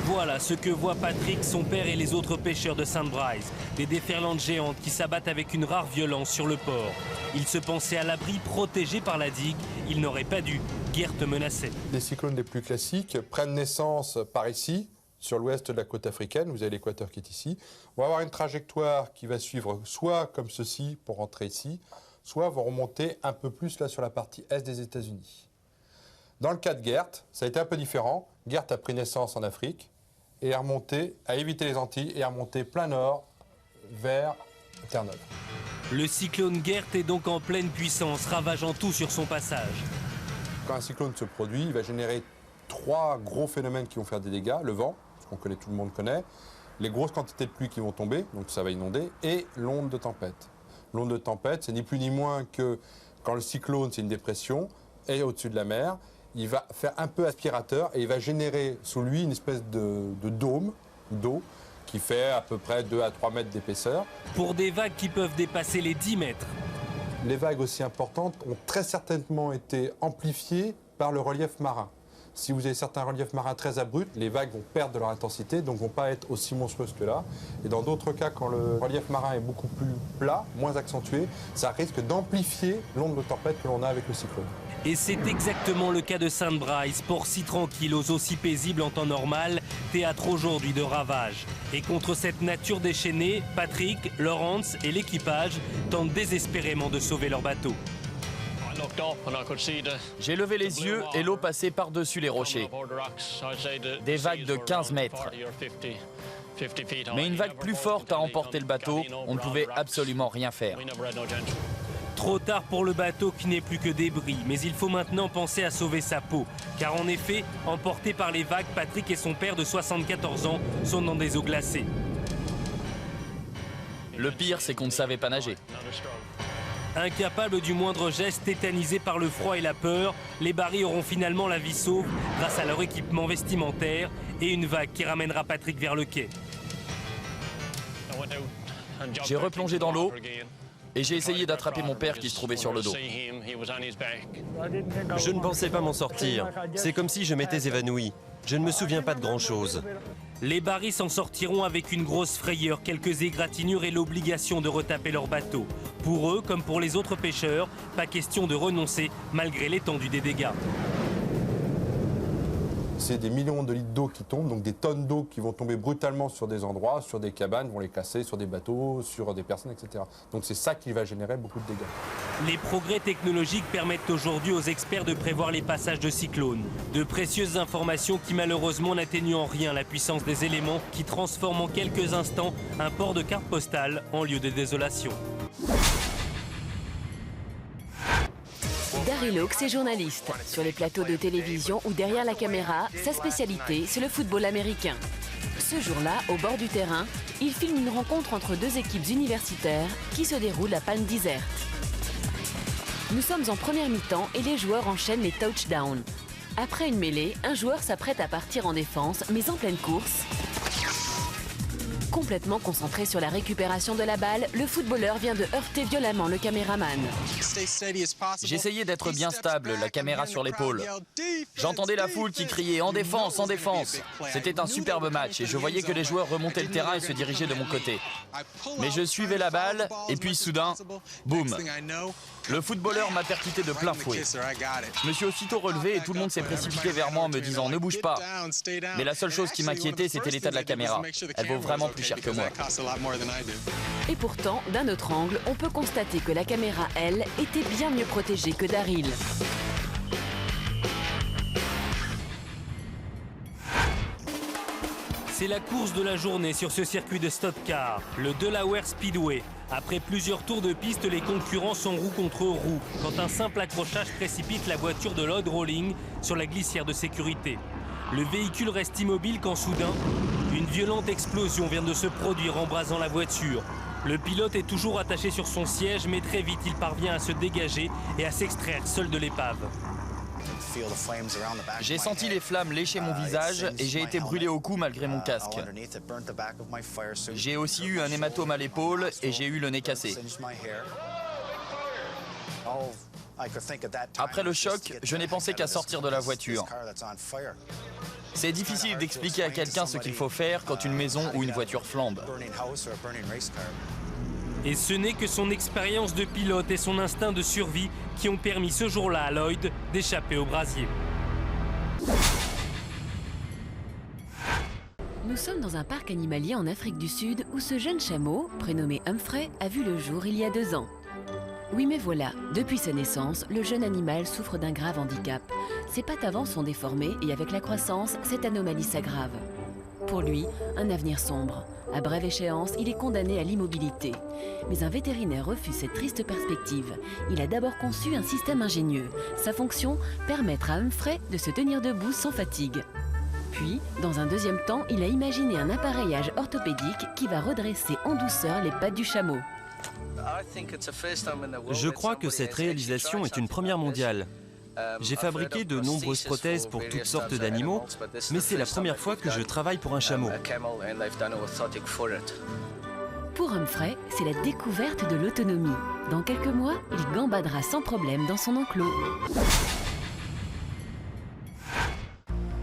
voilà ce que voient Patrick, son père et les autres pêcheurs de St. Bride's. Des déferlantes géantes qui s'abattent avec une rare violence sur le port. Ils se pensaient à l'abri, protégés par la digue. Ils n'auraient pas dû. Gert menaçait. Les cyclones les plus classiques prennent naissance par ici, sur l'ouest de la côte africaine. Vous avez l'équateur qui est ici. On va avoir une trajectoire qui va suivre soit comme ceci pour rentrer ici, soit vont remonter un peu plus là sur la partie est des États-Unis. Dans le cas de Gert, ça a été un peu différent. Gert a pris naissance en Afrique et est remonté, a évité les Antilles et est remonté plein nord vers Terre-Neuve. Le cyclone Gert est donc en pleine puissance, ravageant tout sur son passage. Quand un cyclone se produit, il va générer 3 gros phénomènes qui vont faire des dégâts. Le vent, ce qu'on connaît, tout le monde connaît, les grosses quantités de pluie qui vont tomber, donc ça va inonder, et l'onde de tempête. L'onde de tempête, c'est ni plus ni moins que quand le cyclone, c'est une dépression, est au-dessus de la mer, il va faire un peu aspirateur et il va générer sous lui une espèce de dôme d'eau qui fait à peu près 2 à 3 mètres d'épaisseur. Pour des vagues qui peuvent dépasser les 10 mètres. Les vagues aussi importantes ont très certainement été amplifiées par le relief marin. Si vous avez certains reliefs marins très abrupts, les vagues vont perdre de leur intensité, donc ne vont pas être aussi monstrueuses que là. Et dans d'autres cas, quand le relief marin est beaucoup plus plat, moins accentué, ça risque d'amplifier l'onde de tempête que l'on a avec le cyclone. Et c'est exactement le cas de St. Bride's, port si tranquille aux eaux si paisibles en temps normal, théâtre aujourd'hui de ravages. Et contre cette nature déchaînée, Patrick, Laurence et l'équipage tentent désespérément de sauver leur bateau. J'ai levé les yeux et l'eau passait par-dessus les rochers. Des vagues de 15 mètres. Mais une vague plus forte a emporté le bateau, on ne pouvait absolument rien faire. Trop tard pour le bateau qui n'est plus que débris, mais il faut maintenant penser à sauver sa peau. Car en effet, emportés par les vagues, Patrick et son père de 74 ans sont dans des eaux glacées. Le pire, c'est qu'on ne savait pas nager. Incapables du moindre geste, tétanisés par le froid et la peur, les Barry auront finalement la vie sauve grâce à leur équipement vestimentaire et une vague qui ramènera Patrick vers le quai. J'ai replongé dans l'eau et j'ai essayé d'attraper mon père qui se trouvait sur le dos. Je ne pensais pas m'en sortir. C'est comme si je m'étais évanoui. Je ne me souviens pas de grand-chose. Les Barry s'en sortiront avec une grosse frayeur, quelques égratignures et l'obligation de retaper leur bateau. Pour eux, comme pour les autres pêcheurs, pas question de renoncer malgré l'étendue des dégâts. C'est des millions de litres d'eau qui tombent, donc des tonnes d'eau qui vont tomber brutalement sur des endroits, sur des cabanes, vont les casser, sur des bateaux, sur des personnes, etc. Donc c'est ça qui va générer beaucoup de dégâts. Les progrès technologiques permettent aujourd'hui aux experts de prévoir les passages de cyclones. De précieuses informations qui malheureusement n'atténuent en rien la puissance des éléments qui transforment en quelques instants un port de carte postale en lieu de désolation. Daryl Hawkes est journaliste. Sur les plateaux de télévision ou derrière la caméra, sa spécialité, c'est le football américain. Ce jour-là, au bord du terrain, il filme une rencontre entre 2 équipes universitaires qui se déroule à Palm Desert. Nous sommes en première mi-temps et les joueurs enchaînent les touchdowns. Après une mêlée, un joueur s'apprête à partir en défense, mais en pleine course, complètement concentré sur la récupération de la balle, le footballeur vient de heurter violemment le caméraman. J'essayais d'être bien stable, la caméra sur l'épaule. J'entendais la foule qui criait « En défense, en défense !» C'était un superbe match et je voyais que les joueurs remontaient le terrain et se dirigeaient de mon côté. Mais je suivais la balle et puis soudain, boum. Le footballeur m'a percuté de plein fouet. Je me suis aussitôt relevé et tout le monde s'est précipité vers moi en me disant « Ne bouge pas ». Mais la seule chose qui m'inquiétait, c'était l'état de la caméra. Elle vaut vraiment plus cher que moi. Et pourtant, d'un autre angle, on peut constater que la caméra, elle, était bien mieux protégée que Daryl. C'est la course de la journée sur ce circuit de stock car, le Delaware Speedway. Après plusieurs tours de piste, les concurrents sont roue contre roue quand un simple accrochage précipite la voiture de Lloyd Rowling sur la glissière de sécurité. Le véhicule reste immobile quand soudain, une violente explosion vient de se produire embrasant la voiture. Le pilote est toujours attaché sur son siège, mais très vite il parvient à se dégager et à s'extraire seul de l'épave. J'ai senti les flammes lécher mon visage et j'ai été brûlé au cou malgré mon casque. J'ai aussi eu un hématome à l'épaule et j'ai eu le nez cassé. Après le choc, je n'ai pensé qu'à sortir de la voiture. C'est difficile d'expliquer à quelqu'un ce qu'il faut faire quand une maison ou une voiture flambe. Et ce n'est que son expérience de pilote et son instinct de survie qui ont permis ce jour-là à Lloyd d'échapper au brasier. Nous sommes dans un parc animalier en Afrique du Sud où ce jeune chameau, prénommé Humphrey, a vu le jour il y a 2 ans. Oui mais voilà, depuis sa naissance, le jeune animal souffre d'un grave handicap. Ses pattes avant sont déformées et avec la croissance, cette anomalie s'aggrave. Pour lui, un avenir sombre. À brève échéance, il est condamné à l'immobilité. Mais un vétérinaire refuse cette triste perspective. Il a d'abord conçu un système ingénieux. Sa fonction, permettre à Humphrey de se tenir debout sans fatigue. Puis, dans un deuxième temps, il a imaginé un appareillage orthopédique qui va redresser en douceur les pattes du chameau. Je crois que cette réalisation est une première mondiale. J'ai fabriqué de nombreuses prothèses pour toutes sortes d'animaux, mais c'est la première fois que je travaille pour un chameau. Pour Humphrey, c'est la découverte de l'autonomie. Dans quelques mois, il gambadera sans problème dans son enclos.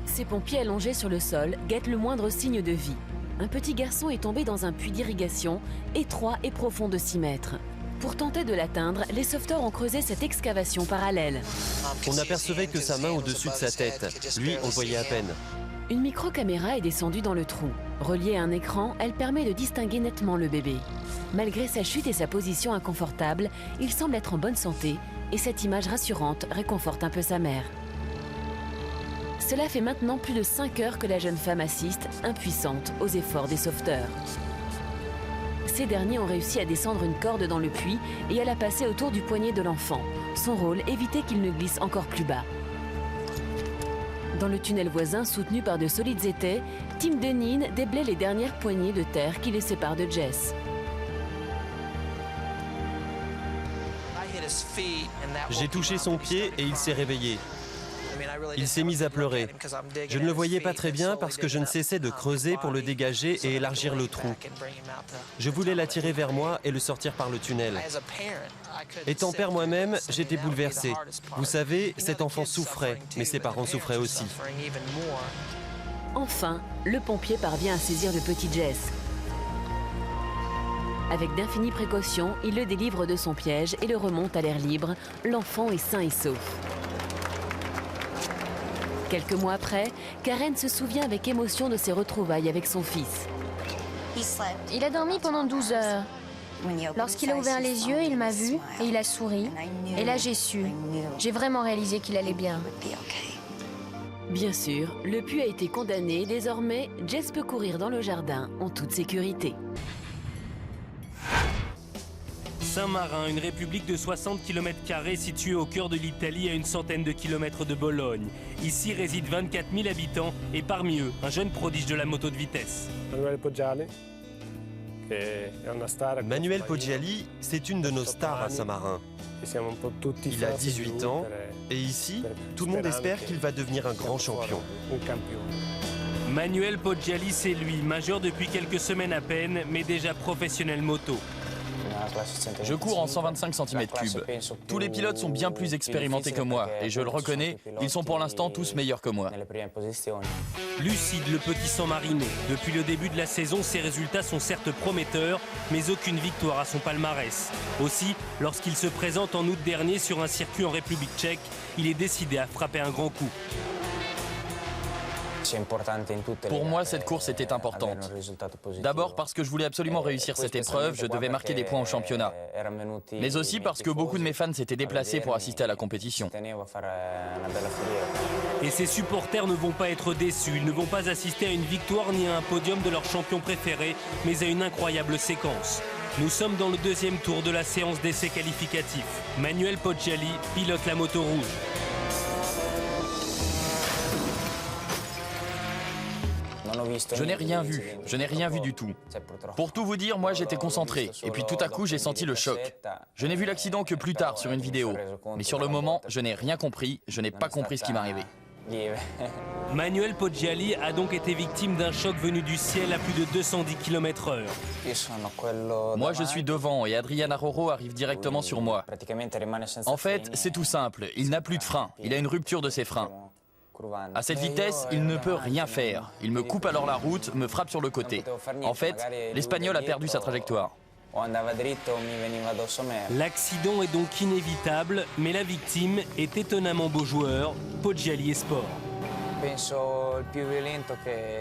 Ces pompiers allongés sur le sol guettent le moindre signe de vie. Un petit garçon est tombé dans un puits d'irrigation, étroit et profond de 6 mètres. Pour tenter de l'atteindre, les sauveteurs ont creusé cette excavation parallèle. On n'apercevait que sa main au-dessus de sa tête. Lui, on voyait à peine. Une micro-caméra est descendue dans le trou. Reliée à un écran, elle permet de distinguer nettement le bébé. Malgré sa chute et sa position inconfortable, il semble être en bonne santé et cette image rassurante réconforte un peu sa mère. Cela fait maintenant plus de 5 heures que la jeune femme assiste, impuissante, aux efforts des sauveteurs. Ces derniers ont réussi à descendre une corde dans le puits et à la passer autour du poignet de l'enfant. Son rôle, éviter qu'il ne glisse encore plus bas. Dans le tunnel voisin, soutenu par de solides étais, Tim Deneen déblaye les dernières poignées de terre qui les séparent de Jess. J'ai touché son pied et il s'est réveillé. Il s'est mis à pleurer. Je ne le voyais pas très bien parce que je ne cessais de creuser pour le dégager et élargir le trou. Je voulais l'attirer vers moi et le sortir par le tunnel. Étant père moi-même, j'étais bouleversé. Vous savez, cet enfant souffrait, mais ses parents souffraient aussi. Enfin, le pompier parvient à saisir le petit Jess. Avec d'infinies précautions, il le délivre de son piège et le remonte à l'air libre. L'enfant est sain et sauf. Quelques mois après, Karen se souvient avec émotion de ses retrouvailles avec son fils. Il a dormi pendant 12 heures. Lorsqu'il a ouvert les yeux, il m'a vu et il a souri. Et là, j'ai su. J'ai vraiment réalisé qu'il allait bien. Bien sûr, le puits a été condamné. Désormais, Jess peut courir dans le jardin en toute sécurité. Saint-Marin, une république de 60 km² située au cœur de l'Italie à une centaine de kilomètres de Bologne. Ici résident 24 000 habitants et parmi eux, un jeune prodige de la moto de vitesse. Manuel Poggiali, c'est une de nos stars à Saint-Marin. Il a 18 ans et ici, tout le monde espère qu'il va devenir un grand champion. Manuel Poggiali, c'est lui, majeur depuis quelques semaines à peine, mais déjà professionnel moto. Je cours en 125 cm3. Tous les pilotes sont bien plus expérimentés que moi, et je le reconnais, ils sont pour l'instant tous meilleurs que moi. Lucide, le petit sang mariné. Depuis le début de la saison, ses résultats sont certes prometteurs, mais aucune victoire à son palmarès. Aussi, lorsqu'il se présente en août dernier sur un circuit en République tchèque, il est décidé à frapper un grand coup. Pour moi, cette course était importante. D'abord parce que je voulais absolument réussir cette épreuve, je devais marquer des points au championnat. Mais aussi parce que beaucoup de mes fans s'étaient déplacés pour assister à la compétition. Et ses supporters ne vont pas être déçus, ils ne vont pas assister à une victoire ni à un podium de leur champion préféré, mais à une incroyable séquence. Nous sommes dans le deuxième tour de la séance d'essais qualificatifs. Manuel Poggiali pilote la moto rouge. Je n'ai rien vu du tout. Pour tout vous dire, moi j'étais concentré, et puis tout à coup j'ai senti le choc. Je n'ai vu l'accident que plus tard sur une vidéo, mais sur le moment, je n'ai rien compris, je n'ai pas compris ce qui m'arrivait. Manuel Poggiali a donc été victime d'un choc venu du ciel à plus de 210 km/h. Moi je suis devant et Adrian Aroro arrive directement sur moi. En fait, c'est tout simple, il n'a plus de frein, il a une rupture de ses freins. À cette vitesse, il ne peut rien faire. Il me coupe alors la route, me frappe sur le côté. En fait, l'Espagnol a perdu sa trajectoire. L'accident est donc inévitable, mais la victime est étonnamment beau joueur, Poggiali est sport.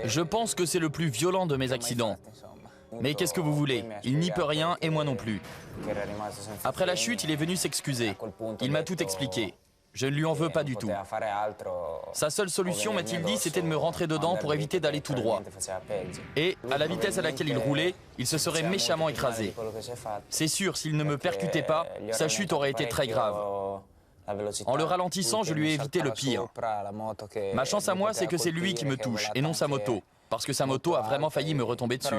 Je pense que c'est le plus violent de mes accidents. Mais qu'est-ce que vous voulez? Il n'y peut rien et moi non plus. Après la chute, il est venu s'excuser. Il m'a tout expliqué. Je ne lui en veux pas du tout. Sa seule solution, m'a-t-il dit, c'était de me rentrer dedans pour éviter d'aller tout droit. Et, à la vitesse à laquelle il roulait, il se serait méchamment écrasé. C'est sûr, s'il ne me percutait pas, sa chute aurait été très grave. En le ralentissant, je lui ai évité le pire. Ma chance à moi, c'est que c'est lui qui me touche, et non sa moto. Parce que sa moto a vraiment failli me retomber dessus.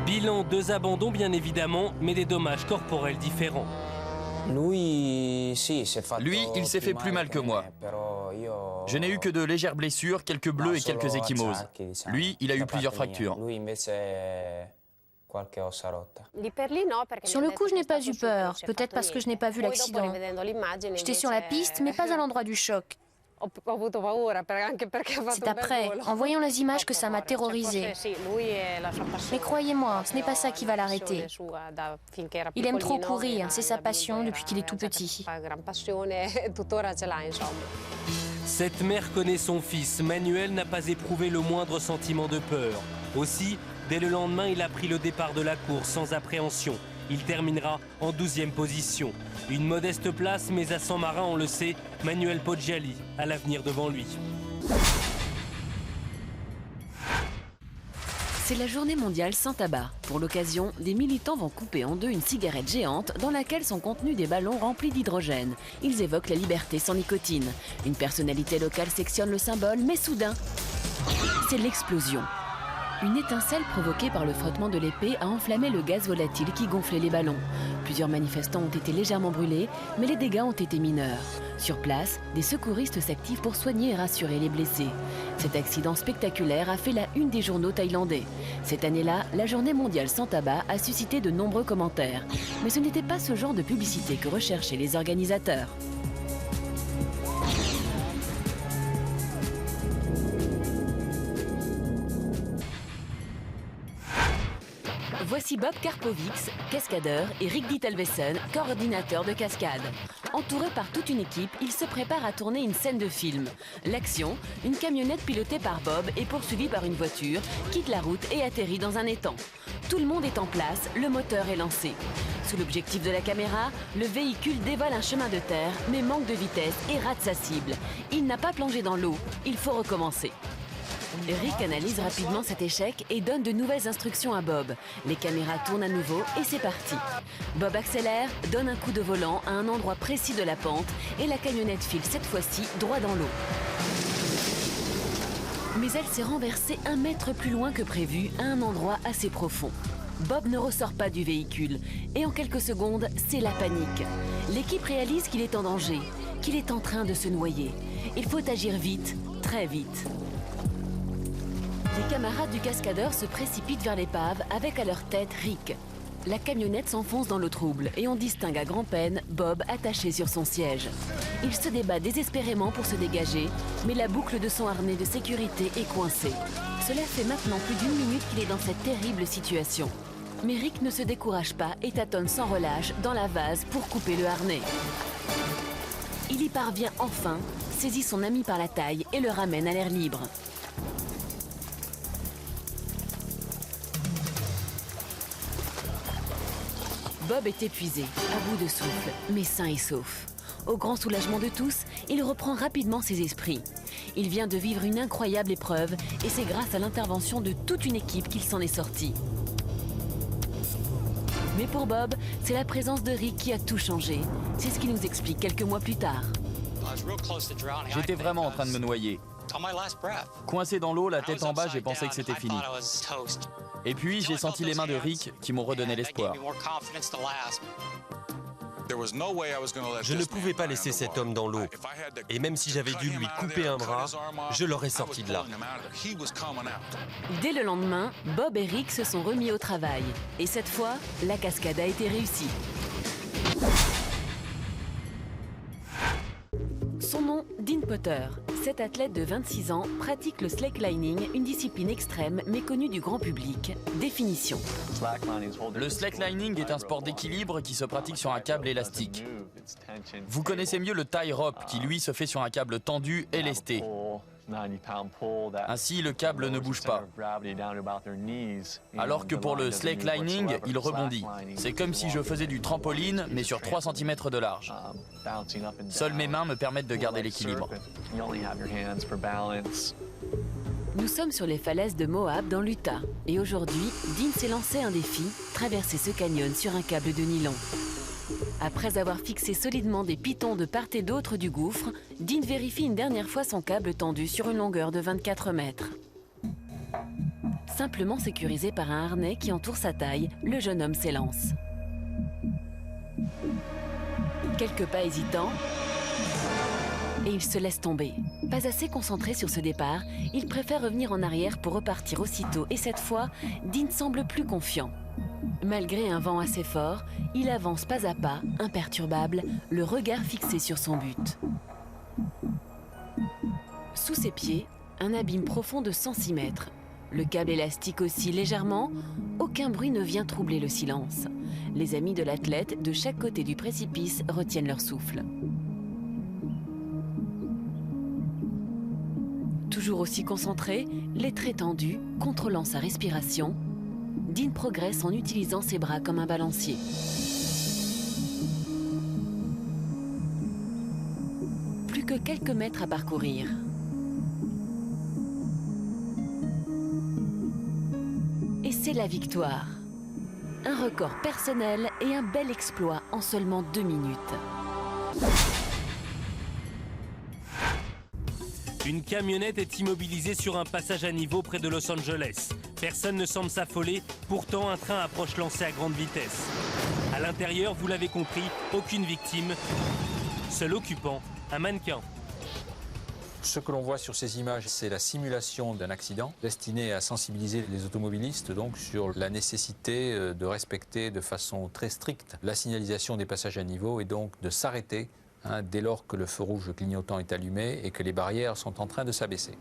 Bilan, 2 abandons bien évidemment, mais des dommages corporels différents. Lui, il s'est fait plus mal que moi. Je n'ai eu que de légères blessures, quelques bleus et quelques ecchymoses. Lui, il a eu plusieurs fractures. Sur le coup, je n'ai pas eu peur, peut-être parce que je n'ai pas vu l'accident. J'étais sur la piste, mais pas à l'endroit du choc. C'est après, en voyant les images, que ça m'a terrorisé. Mais croyez-moi, ce n'est pas ça qui va l'arrêter. Il aime trop courir, c'est sa passion depuis qu'il est tout petit. Cette mère connaît son fils. Manuel n'a pas éprouvé le moindre sentiment de peur. Aussi, dès le lendemain, il a pris le départ de la course sans appréhension. Il terminera en 12e position. Une modeste place, mais à San-Marin, on le sait, Manuel Poggiali a l'avenir devant lui. C'est la journée mondiale sans tabac. Pour l'occasion, des militants vont couper en deux une cigarette géante dans laquelle sont contenus des ballons remplis d'hydrogène. Ils évoquent la liberté sans nicotine. Une personnalité locale sectionne le symbole, mais soudain, c'est l'explosion. Une étincelle provoquée par le frottement de l'épée a enflammé le gaz volatile qui gonflait les ballons. Plusieurs manifestants ont été légèrement brûlés, mais les dégâts ont été mineurs. Sur place, des secouristes s'activent pour soigner et rassurer les blessés. Cet accident spectaculaire a fait la une des journaux thaïlandais. Cette année-là, la journée mondiale sans tabac a suscité de nombreux commentaires. Mais ce n'était pas ce genre de publicité que recherchaient les organisateurs. Voici Bob Karpovics, cascadeur, et Rick Dittelvesen, coordinateur de cascade. Entouré par toute une équipe, il se prépare à tourner une scène de film. L'action, une camionnette pilotée par Bob et poursuivie par une voiture, quitte la route et atterrit dans un étang. Tout le monde est en place, le moteur est lancé. Sous l'objectif de la caméra, le véhicule dévale un chemin de terre, mais manque de vitesse et rate sa cible. Il n'a pas plongé dans l'eau, il faut recommencer. Rick analyse rapidement cet échec et donne de nouvelles instructions à Bob. Les caméras tournent à nouveau et c'est parti. Bob accélère, donne un coup de volant à un endroit précis de la pente et la camionnette file cette fois-ci droit dans l'eau. Mais elle s'est renversée 1 mètre plus loin que prévu à un endroit assez profond. Bob ne ressort pas du véhicule et en quelques secondes, c'est la panique. L'équipe réalise qu'il est en danger, qu'il est en train de se noyer. Il faut agir vite, très vite. Les camarades du cascadeur se précipitent vers l'épave avec à leur tête Rick. La camionnette s'enfonce dans l'eau trouble et on distingue à grand-peine Bob attaché sur son siège. Il se débat désespérément pour se dégager, mais la boucle de son harnais de sécurité est coincée. Cela fait maintenant plus d'1 minute qu'il est dans cette terrible situation. Mais Rick ne se décourage pas et tâtonne sans relâche dans la vase pour couper le harnais. Il y parvient enfin, saisit son ami par la taille et le ramène à l'air libre. Bob est épuisé, à bout de souffle, mais sain et sauf. Au grand soulagement de tous, il reprend rapidement ses esprits. Il vient de vivre une incroyable épreuve et c'est grâce à l'intervention de toute une équipe qu'il s'en est sorti. Mais pour Bob, c'est la présence de Rick qui a tout changé. C'est ce qu'il nous explique quelques mois plus tard. J'étais vraiment en train de me noyer. Coincé dans l'eau, la tête en bas, j'ai pensé que c'était fini. Et puis, j'ai senti les mains de Rick qui m'ont redonné l'espoir. Je ne pouvais pas laisser cet homme dans l'eau. Et même si j'avais dû lui couper un bras, je l'aurais sorti de là. Dès le lendemain, Bob et Rick se sont remis au travail. Et cette fois, la cascade a été réussie. Son nom, Dean Potter. Cet athlète de 26 ans pratique le slacklining, une discipline extrême mais connue du grand public. Définition. Le slacklining est un sport d'équilibre qui se pratique sur un câble élastique. Vous connaissez mieux le tie rope qui lui se fait sur un câble tendu et lesté. Ainsi, le câble ne bouge pas. Alors que pour le slacklining, il rebondit. C'est comme si je faisais du trampoline, mais sur 3 cm de large. Seules mes mains me permettent de garder l'équilibre. Nous sommes sur les falaises de Moab dans l'Utah. Et aujourd'hui, Dean s'est lancé un défi, traverser ce canyon sur un câble de nylon. Après avoir fixé solidement des pitons de part et d'autre du gouffre, Dean vérifie une dernière fois son câble tendu sur une longueur de 24 mètres. Simplement sécurisé par un harnais qui entoure sa taille, le jeune homme s'élance. Quelques pas hésitants, et il se laisse tomber. Pas assez concentré sur ce départ, il préfère revenir en arrière pour repartir aussitôt et cette fois, Dean semble plus confiant. Malgré un vent assez fort, il avance pas à pas, imperturbable, le regard fixé sur son but. Sous ses pieds, un abîme profond de 106 mètres. Le câble élastique oscille légèrement, aucun bruit ne vient troubler le silence. Les amis de l'athlète, de chaque côté du précipice, retiennent leur souffle. Toujours aussi concentré, les traits tendus, contrôlant sa respiration, Dean progresse en utilisant ses bras comme un balancier. Plus que quelques mètres à parcourir. Et c'est la victoire. Un record personnel et un bel exploit en seulement 2 minutes. Une camionnette est immobilisée sur un passage à niveau près de Los Angeles. Personne ne semble s'affoler, pourtant un train approche lancé à grande vitesse. À l'intérieur, vous l'avez compris, aucune victime. Seul occupant, un mannequin. Ce que l'on voit sur ces images, c'est la simulation d'un accident destiné à sensibiliser les automobilistes donc sur la nécessité de respecter de façon très stricte la signalisation des passages à niveau et donc de s'arrêter dès lors que le feu rouge clignotant est allumé et que les barrières sont en train de s'abaisser.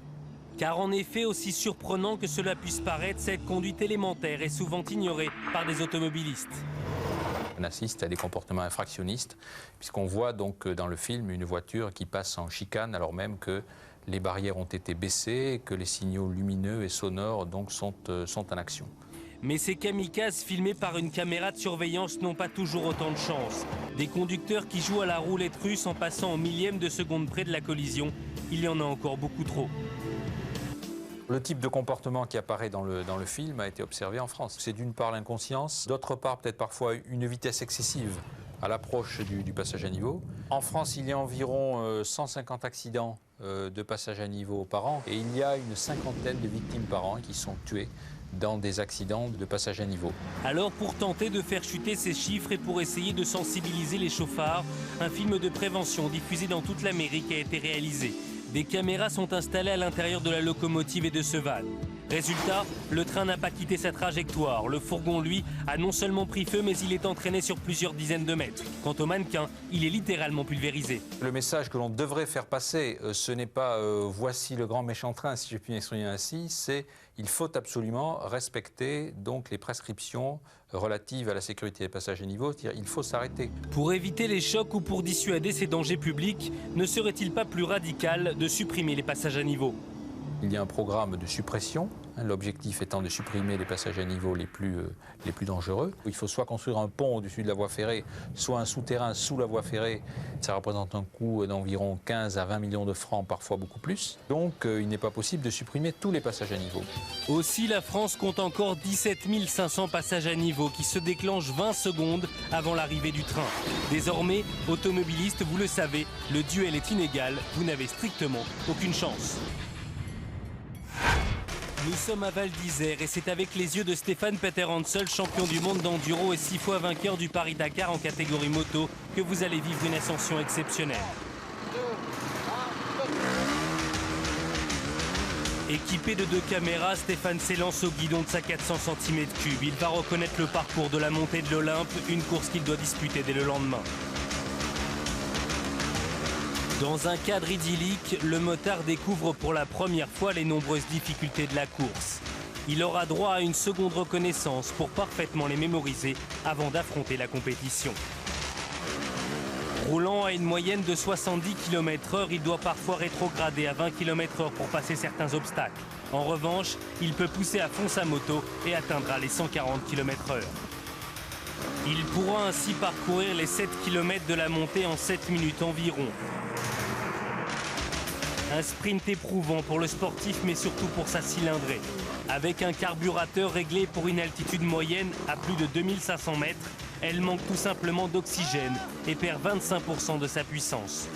Car en effet, aussi surprenant que cela puisse paraître, cette conduite élémentaire est souvent ignorée par des automobilistes. On assiste à des comportements infractionnistes, puisqu'on voit donc dans le film une voiture qui passe en chicane alors même que les barrières ont été baissées et que les signaux lumineux et sonores donc sont en action. Mais ces kamikazes filmés par une caméra de surveillance n'ont pas toujours autant de chance. Des conducteurs qui jouent à la roulette russe en passant au millième de seconde près de la collision, il y en a encore beaucoup trop. Le type de comportement qui apparaît dans le film a été observé en France. C'est d'une part l'inconscience, d'autre part peut-être parfois une vitesse excessive à l'approche du passage à niveau. En France, il y a environ 150 accidents de passage à niveau par an et il y a une 50aine de victimes par an qui sont tuées dans des accidents de passage à niveau. Alors pour tenter de faire chuter ces chiffres et pour essayer de sensibiliser les chauffards, un film de prévention diffusé dans toute l'Amérique a été réalisé. Des caméras sont installées à l'intérieur de la locomotive et de ce van. Résultat, le train n'a pas quitté sa trajectoire. Le fourgon, lui, a non seulement pris feu, mais il est entraîné sur plusieurs dizaines de mètres. Quant au mannequin, il est littéralement pulvérisé. Le message que l'on devrait faire passer, ce n'est pas voici le grand méchant train, si je puis m'exprimer ainsi, c'est il faut absolument respecter donc les prescriptions relatives à la sécurité des passages à niveau, c'est-à-dire il faut s'arrêter. Pour éviter les chocs ou pour dissuader ces dangers publics, ne serait-il pas plus radical de supprimer les passages à niveau ? Il y a un programme de suppression, l'objectif étant de supprimer les passages à niveau les plus dangereux. Il faut soit construire un pont au-dessus de la voie ferrée, soit un souterrain sous la voie ferrée. Ça représente un coût d'environ 15 à 20 millions de francs, parfois beaucoup plus. Donc il n'est pas possible de supprimer tous les passages à niveau. Aussi, la France compte encore 17 500 passages à niveau qui se déclenchent 20 secondes avant l'arrivée du train. Désormais, automobilistes, vous le savez, le duel est inégal, vous n'avez strictement aucune chance. Nous sommes à Val d'Isère et c'est avec les yeux de Stéphane Peter Hansel, champion du monde d'enduro et 6 fois vainqueur du Paris-Dakar en catégorie moto, que vous allez vivre une ascension exceptionnelle. Équipé de 2 caméras, Stéphane s'élance au guidon de sa 400 cm3. Il va reconnaître le parcours de la montée de l'Olympe, une course qu'il doit disputer dès le lendemain. Dans un cadre idyllique, le motard découvre pour la première fois les nombreuses difficultés de la course. Il aura droit à une seconde reconnaissance pour parfaitement les mémoriser avant d'affronter la compétition. Roulant à une moyenne de 70 km/h, il doit parfois rétrograder à 20 km/h pour passer certains obstacles. En revanche, il peut pousser à fond sa moto et atteindra les 140 km/h. Il pourra ainsi parcourir les 7 km de la montée en 7 minutes environ. Un sprint éprouvant pour le sportif, mais surtout pour sa cylindrée. Avec un carburateur réglé pour une altitude moyenne à plus de 2500 mètres, elle manque tout simplement d'oxygène et perd 25% de sa puissance.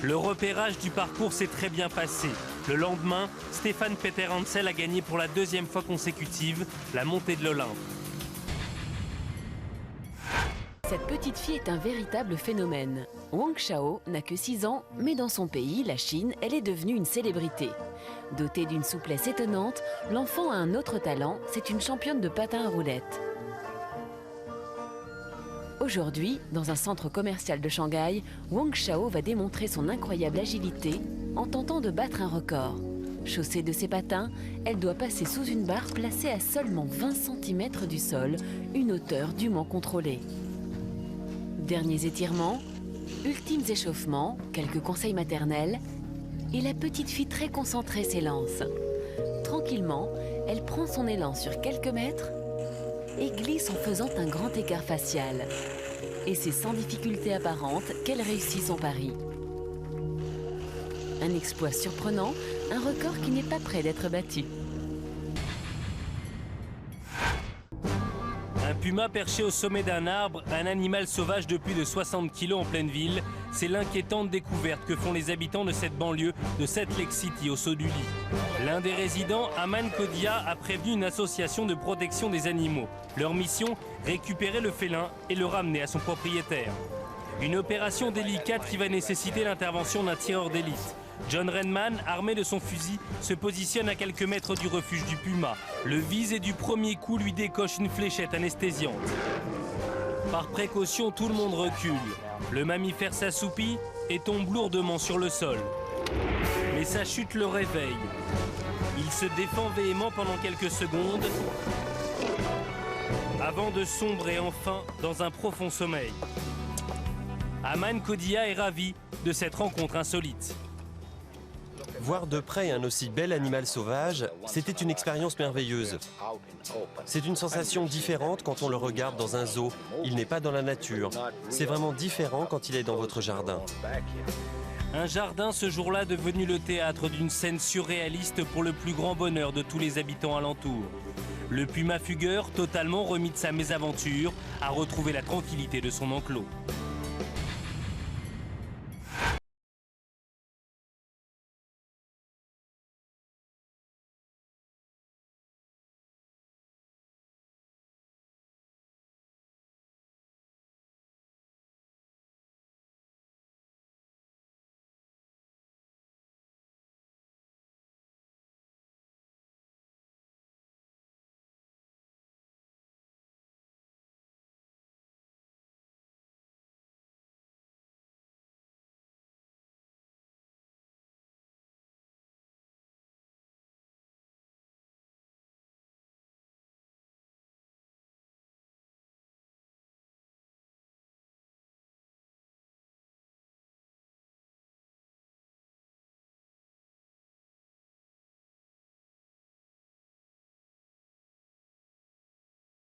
Le repérage du parcours s'est très bien passé. Le lendemain, Stéphane Peter Hansel a gagné pour la 2e fois consécutive la montée de l'Olympe. Cette petite fille est un véritable phénomène. Wang Xiao n'a que 6 ans, mais dans son pays, la Chine, elle est devenue une célébrité. Dotée d'une souplesse étonnante, l'enfant a un autre talent, c'est une championne de patin à roulettes. Aujourd'hui, dans un centre commercial de Shanghai, Wang Xiao va démontrer son incroyable agilité en tentant de battre un record. Chaussée de ses patins, elle doit passer sous une barre placée à seulement 20 cm du sol, une hauteur dûment contrôlée. Derniers étirements, ultimes échauffements, quelques conseils maternels, et la petite fille très concentrée s'élance. Tranquillement, elle prend son élan sur quelques mètres et glisse en faisant un grand écart facial. Et c'est sans difficulté apparente qu'elle réussit son pari. Un exploit surprenant, un record qui n'est pas près d'être battu. Un puma perché au sommet d'un arbre, un animal sauvage de plus de 60 kg en pleine ville, c'est l'inquiétante découverte que font les habitants de cette banlieue de Salt Lake City, au saut du lit. L'un des résidents, Aman Kodia, a prévenu une association de protection des animaux. Leur mission, récupérer le félin et le ramener à son propriétaire. Une opération délicate qui va nécessiter l'intervention d'un tireur d'élite. John Redman, armé de son fusil, se positionne à quelques mètres du refuge du puma. Le vise et du premier coup lui décoche une fléchette anesthésiante. Par précaution, tout le monde recule. Le mammifère s'assoupit et tombe lourdement sur le sol. Mais sa chute le réveille. Il se défend véhément pendant quelques secondes avant de sombrer enfin dans un profond sommeil. Aman Kodia est ravi de cette rencontre insolite. Voir de près un aussi bel animal sauvage, c'était une expérience merveilleuse. C'est une sensation différente quand on le regarde dans un zoo. Il n'est pas dans la nature. C'est vraiment différent quand il est dans votre jardin. Un jardin ce jour-là devenu le théâtre d'une scène surréaliste pour le plus grand bonheur de tous les habitants alentours. Le puma fugueur, totalement remis de sa mésaventure, a retrouvé la tranquillité de son enclos.